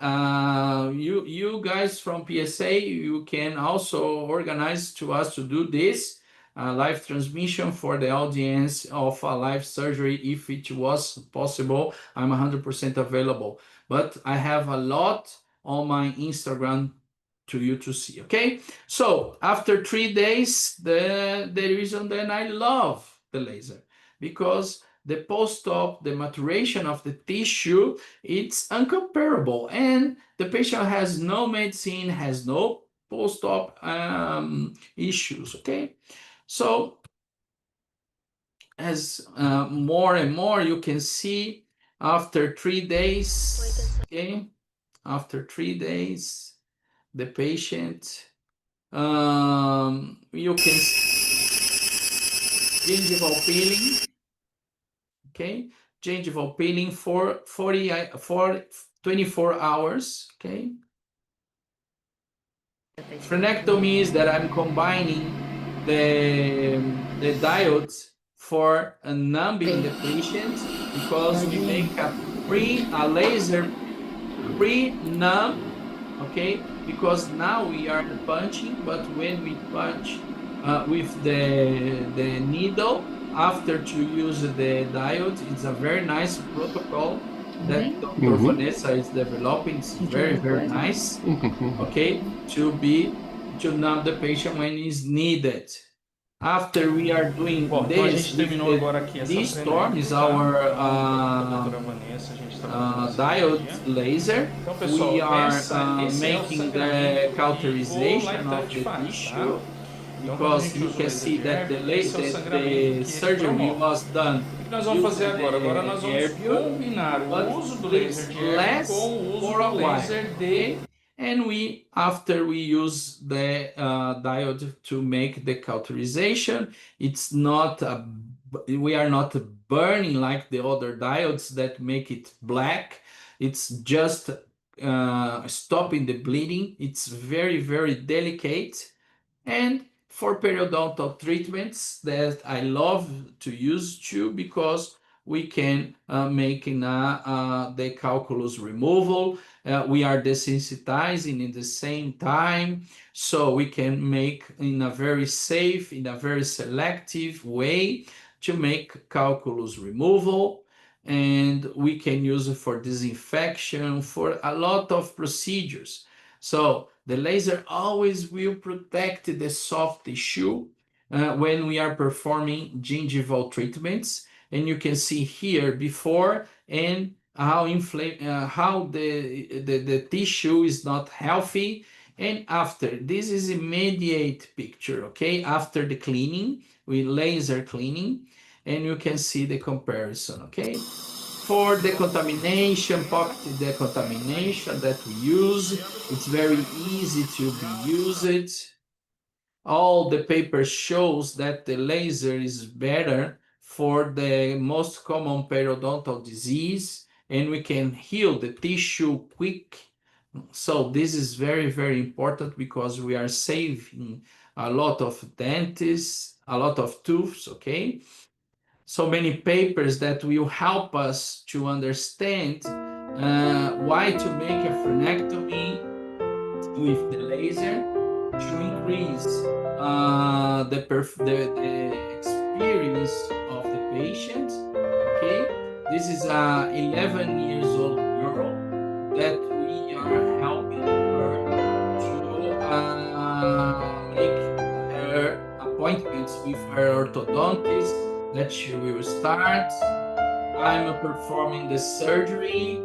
you guys from PSA, you can also organize to us to do this live transmission for the audience of a live surgery if it was possible. I'm 100% available. but I have a lot on my Instagram to you to see. Okay, so after 3 days, the reason then I love the laser, because the post-op, the maturation of the tissue, it's incomparable, and the patient has no medicine, has no post-op issues. Okay, so as more and more you can see after 3 days. Okay, after 3 days, the patient, you can gingival peeling. Okay, gingival peeling for 24 hours. Okay, frenectomy is that I'm combining the diodes for numbing the patient, because we make a laser pre-numb. Okay, because now we are punching, but when we punch with the needle, after to use the diode, it's a very nice protocol that Dr. Vanessa is developing. It's very, very nice. Okay, to numb the patient when is needed. After we are doing Bom, então a gente terminou agora aqui essa D-Storm is tá? our Vanessa, a gente diode laser. Então, pessoal, We are esse making the é o cauterization of the faz, tissue, tá? because you can see that the surgery was done. O que nós vamos fazer agora? Agora nós vamos combinar o uso do laser de air com o uso do laser de... And after we use the diode to make the cauterization, it's not we are not burning like the other diodes that make it black. It's just stopping the bleeding. It's very, very delicate. And for periodontal treatments that I love to use too, because we can make the calculus removal. We are desensitizing in the same time, so we can make in a very safe, in a very selective way to make calculus removal. And we can use it for disinfection, for a lot of procedures. So the laser always will protect the soft tissue when we are performing gingival treatments. And you can see here before and how the tissue is not healthy, and after. This is immediate picture, okay? After the cleaning, with laser cleaning, and you can see the comparison, okay? For decontamination, pocket decontamination that we use, it's very easy to be used. All the paper shows that the laser is better for the most common periodontal disease, and we can heal the tissue quick. So this is very, very important, because we are saving a lot of dentists, a lot of tooths, okay? So many papers that will help us to understand why to make a frenectomy with the laser to increase the experience of the patient. Okay, this is a 11 years old girl that we are helping her to make her appointments with her orthodontist that she will start. I'm performing the surgery.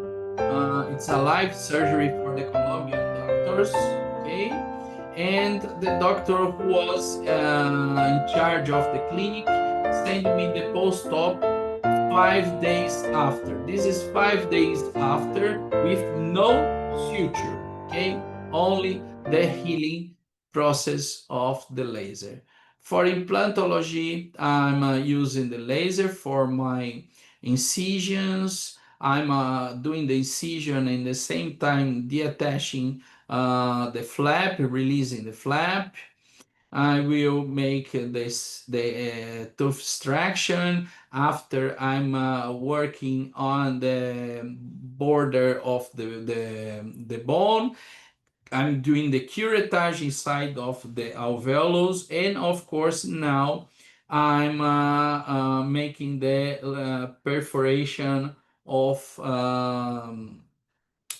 It's a live surgery for the Colombian doctors. Okay, and the doctor who was in charge of the clinic sent me the post-op 5 days after. This is 5 days after, with no suture, okay? Only the healing process of the laser. For implantology, I'm using the laser for my incisions. I'm doing the incision and at the same time deattaching the flap, releasing the flap. I will make the tooth extraction after I'm working on the border of the bone. I'm doing the curettage inside of the alveolus, and of course now I'm making the perforation of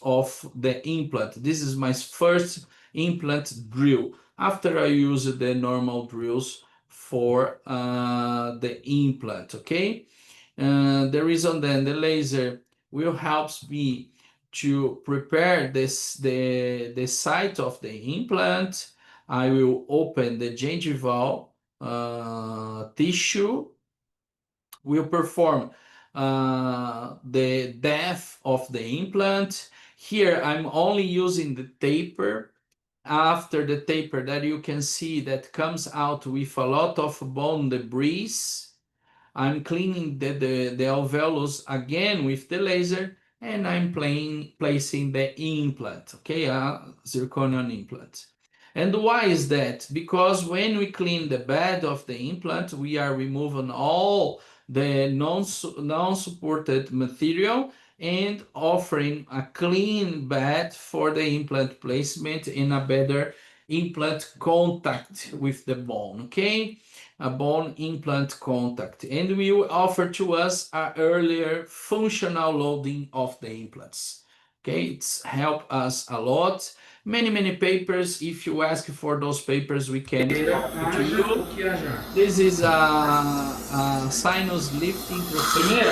of the implant. This is my first implant drill after I use the normal drills for the implant, okay? The reason then the laser will help me to prepare the site of the implant. I will open the gingival tissue, will perform the depth of the implant. Here I'm only using the taper. After the taper that you can see that comes out with a lot of bone debris, I'm cleaning the alveolus again with the laser, and I'm placing the implant, okay, a zirconium implant. And why is that? Because when we clean the bed of the implant, we are removing all the non-supported material and offering a clean bed for the implant placement and a better implant contact with the bone, okay? A bone implant contact, and will offer to us a earlier functional loading of the implants. Okay, it's helped us a lot. Many papers. If you ask for those papers, we can offer to you. This is a sinus lifting procedure.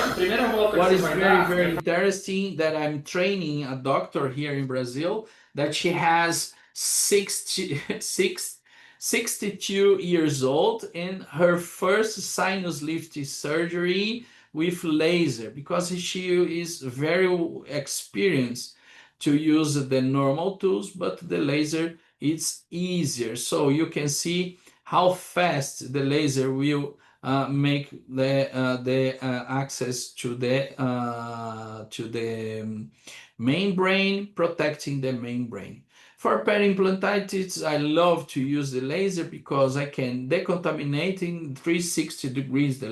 What is very interesting that I'm training a doctor here in Brazil that she has 62 years old, and her first sinus lift surgery with laser, because she is very experienced to use the normal tools, but the laser it's easier. So you can see how fast the laser will make the access to the membrane, protecting the membrane. For periimplantitis, I love to use the laser because I can decontaminate in 360 degrees the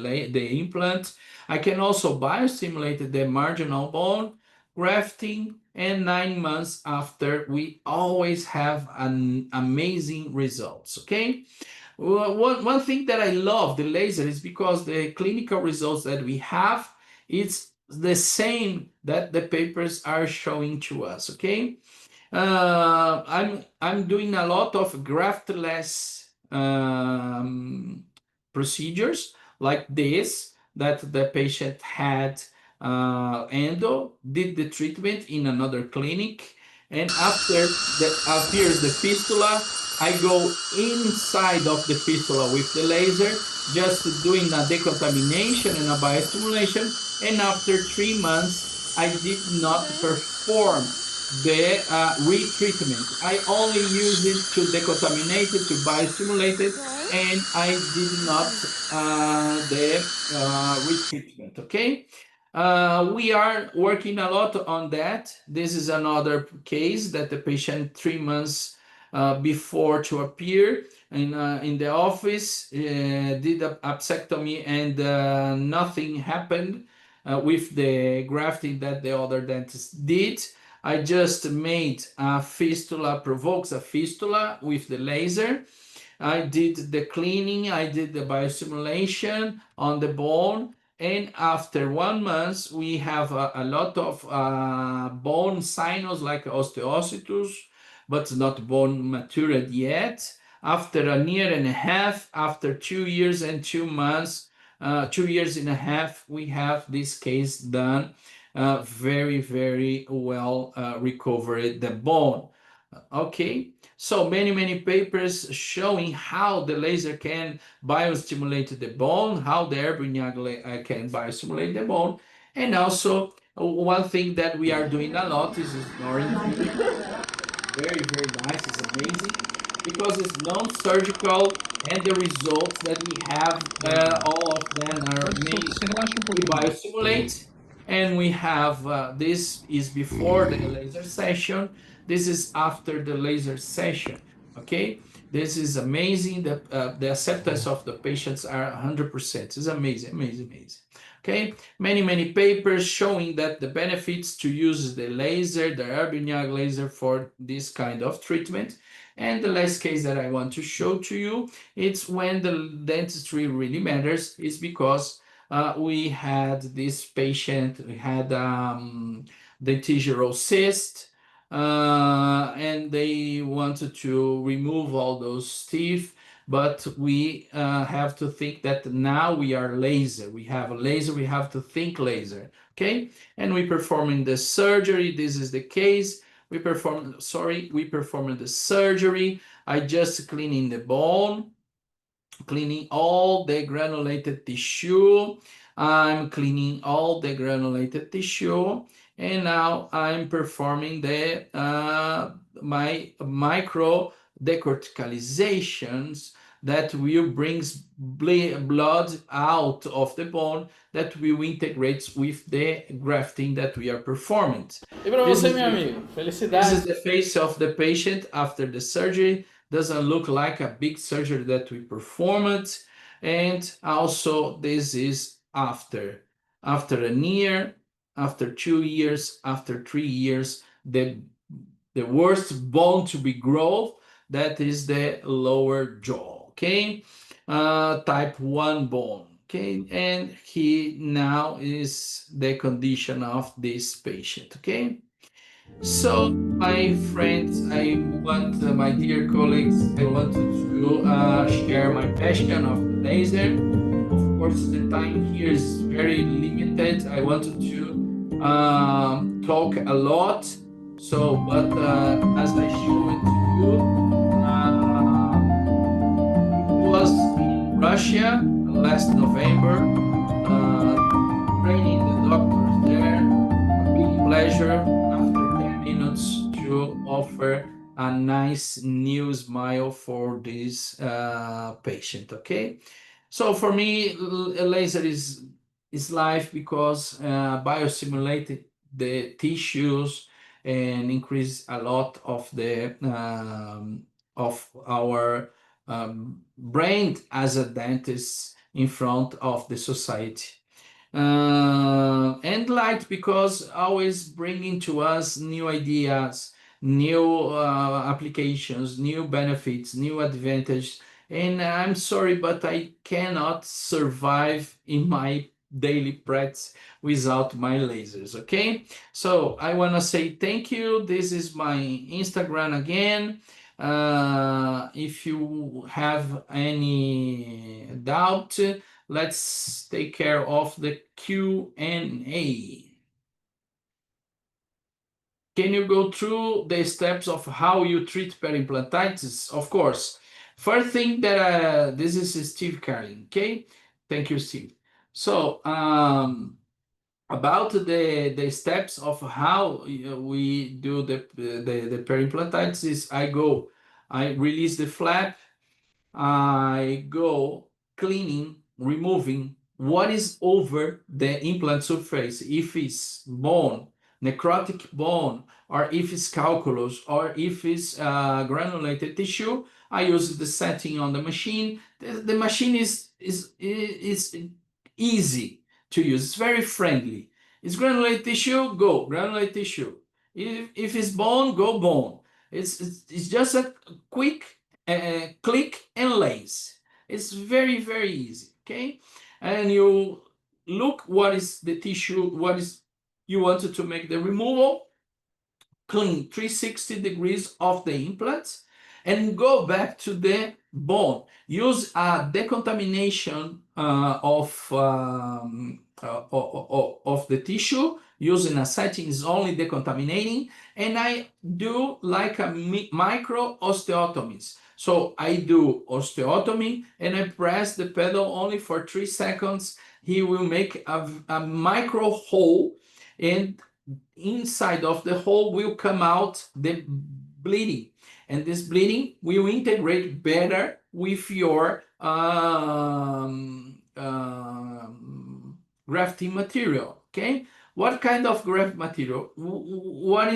implant. I can also biostimulate the marginal bone, grafting, and 9 months after, we always have an amazing results, okay? One thing that I love the laser is because the clinical results that we have, it's the same that the papers are showing to us, okay? I'm doing a lot of graftless procedures like this, that the patient had endo, did the treatment in another clinic, and after appears the fistula, I go inside of the fistula with the laser, just doing a decontamination and a biostimulation, and after 3 months, I did not perform the retreatment. I only use it to decontaminate it, to biostimulate it, and I did not the retreatment, okay? We are working a lot on that. This is another case that the patient 3 months before to appear in the office did a apsectomy, and nothing happened with the grafting that the other dentist did. I just made a fistula, provokes a fistula with the laser. I did the cleaning, I did the biostimulation on the bone, and after 1 month, we have a lot of bone sinus like osteocytus, but not bone matured yet. After a year and a half, after 2 years and 2 months, 2 years and a half, we have this case done. Very well recovered the bone. Okay, so many papers showing how the laser can biostimulate the bone, how the YAG can biostimulate the bone, and also one thing that we are doing a lot is snoring treatment. Very nice, it's amazing, because it's non-surgical, and the results that we have, all of them are made. We biostimulate, and we have this is before the laser session, this is after the laser session, okay? This is amazing. The acceptance of the patients are 100%. It's amazing. Okay, many papers showing that the benefits to use the laser, the YAG laser, for this kind of treatment. And the last case that I want to show to you, it's when the dentistry really matters, is because we had this patient, we had dentigeral cyst, and they wanted to remove all those teeth. But we have to think that now we are laser. We have a laser, we have to think laser, okay? And we performing the surgery. This is the case. We performed the surgery. I just cleaning the bone, cleaning all the granulated tissue. I'm cleaning all the granulated tissue, and now I'm performing the my micro decorticalizations that will bring blood out of the bone that will integrate with the grafting that we are performing. E para This você, is meu the- amigo, This felicidades. is the face of the patient after the surgery. Doesn't look like a big surgery that we performed. And also this is after a year, after 2 years, after 3 years, the worst bone to be grown, that is the lower jaw, okay? Type 1 bone, okay? And he now is the condition of this patient, okay? So, my friends, my dear colleagues, I want to share my passion of laser. Of course, the time here is very limited. I wanted to talk a lot. So, but as I show it to you, it was in Russia last November, training the doctors there. A big pleasure after 10 minutes to offer a nice new smile for this patient, okay? So for me, laser is life because biosimulated the tissues and increase a lot of the of our brain as a dentist in front of the society. And light because always bringing to us new ideas, new applications, new benefits, new advantages. And I'm sorry, but I cannot survive in my daily practice without my lasers, okay? So I want to say thank you. This is my Instagram again. If you have any doubt, let's take care of the Q&A. Can you go through the steps of how you treat periimplantitis? Of course. First thing that this is Steve Carreon, okay? Thank you, Steve. So about the steps of how we do the periimplantitis is I release the flap, I go cleaning, removing what is over the implant surface, if it's bone, necrotic bone, or if it's calculus, or if it's granulated tissue. I use the setting on the machine. The machine is easy to use. It's very friendly. It's granulated tissue, go granulated tissue. If it's bone, go bone. It's just a quick click and lace. It's very, very easy, okay? And you look what is the tissue, what is you wanted to make the removal, clean 360 degrees of the implants, and go back to the bone. Use a decontamination of the tissue. Using a setting is only decontaminating, and I do like a micro osteotomies. So I do osteotomy and I press the pedal only for 3 seconds. He will make a micro hole, and inside of the hole will come out the bleeding. And this bleeding will integrate better with your grafting material, okay? What kind of graft material? What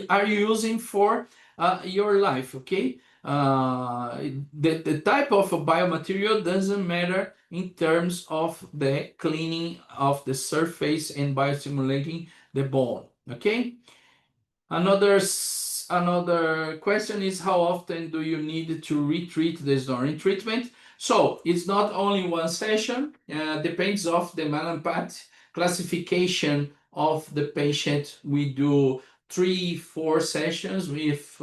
are you using for your life, okay? The type of biomaterial doesn't matter in terms of the cleaning of the surface and biostimulating the bone, okay? Another question is how often do you need to retreat the snoring treatment? So it's not only one session, depends of the Malampati classification of the patient, we do 3-4 sessions with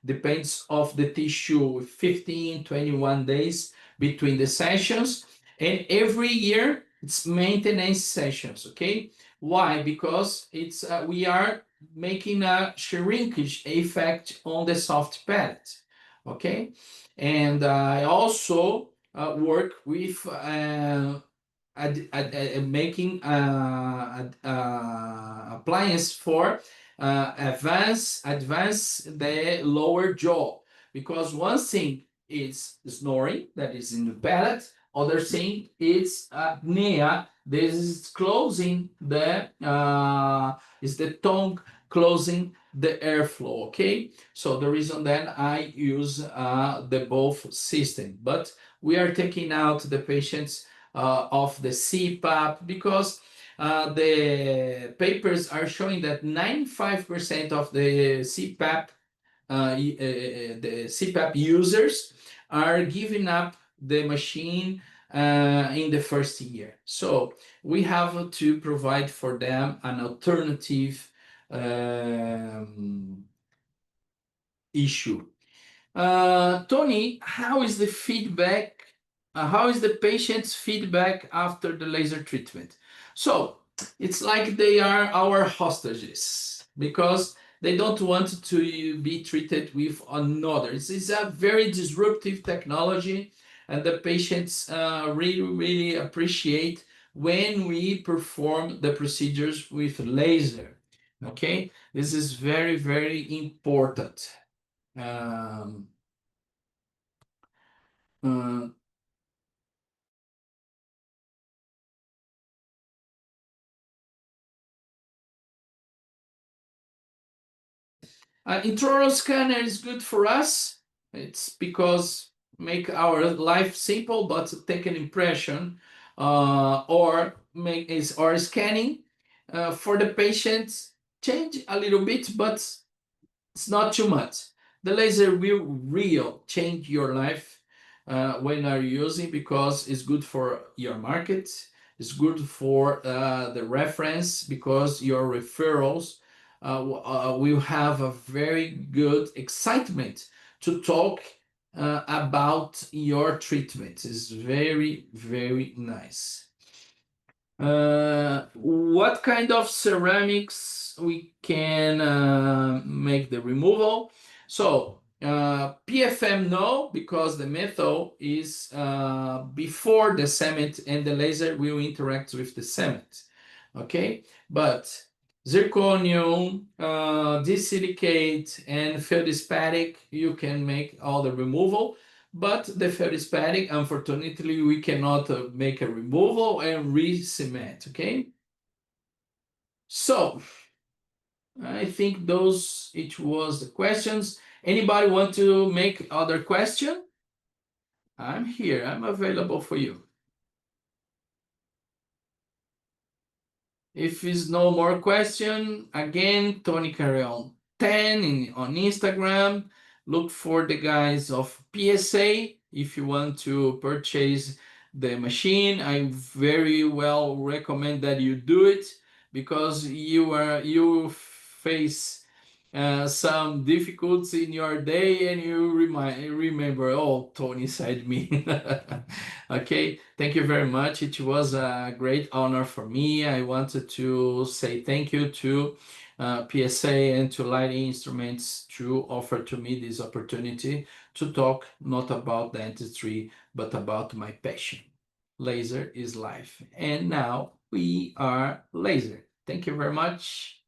depends of the tissue, 15-21 days between the sessions, and every year it's maintenance sessions. Okay, why? Because it's we are making a shrinkage effect on the soft palate. Okay, and I also work with making appliance for advance the lower jaw, because one thing is snoring, that is in the palate. Other thing is apnea. This is closing the is the tongue closing the airflow. Okay, so the reason that I use the both system, but we are taking out the patients of the CPAP, because the papers are showing that 95% of the CPAP the CPAP users are giving up the machine in the first year. So we have to provide for them an alternative issue. Tony, how is the feedback? How is the patient's feedback after the laser treatment? So it's like they are our hostages, because they don't want to be treated with another. It's a very disruptive technology, and the patients really appreciate when we perform the procedures with laser. Okay, this is very important. Uh, intraoral scanner is good for us. It's because make our life simple, but take an impression or make is or scanning for the patient change a little bit, but it's not too much. The laser will real change your life when are you using, because it's good for your market. It's good for the reference, because your referrals will have a very good excitement to talk about your treatment. It's very nice. What kind of ceramics we can make the removal? So PFM, no, because the method is before the cement, and the laser will interact with the cement. Okay, but zirconium, disilicate, and feldspathic, you can make all the removal. But the feldspathic, unfortunately, we cannot make a removal and re-cement. Okay, so I think those it was the questions. Anybody want to make other question? I'm here. I'm available for you. If is no more question, again, Tony Carreon 10 on Instagram. Look for the guys of PSA if you want to purchase the machine. I very well recommend that you do it, because you face some difficulties in your day, and you remember, oh, Tony said me. Okay, thank you very much. It was a great honor for me. I wanted to say thank you to PSA and to Light Instruments to offer to me this opportunity to talk not about dentistry, but about my passion. Laser is life, and now we are laser. Thank you very much.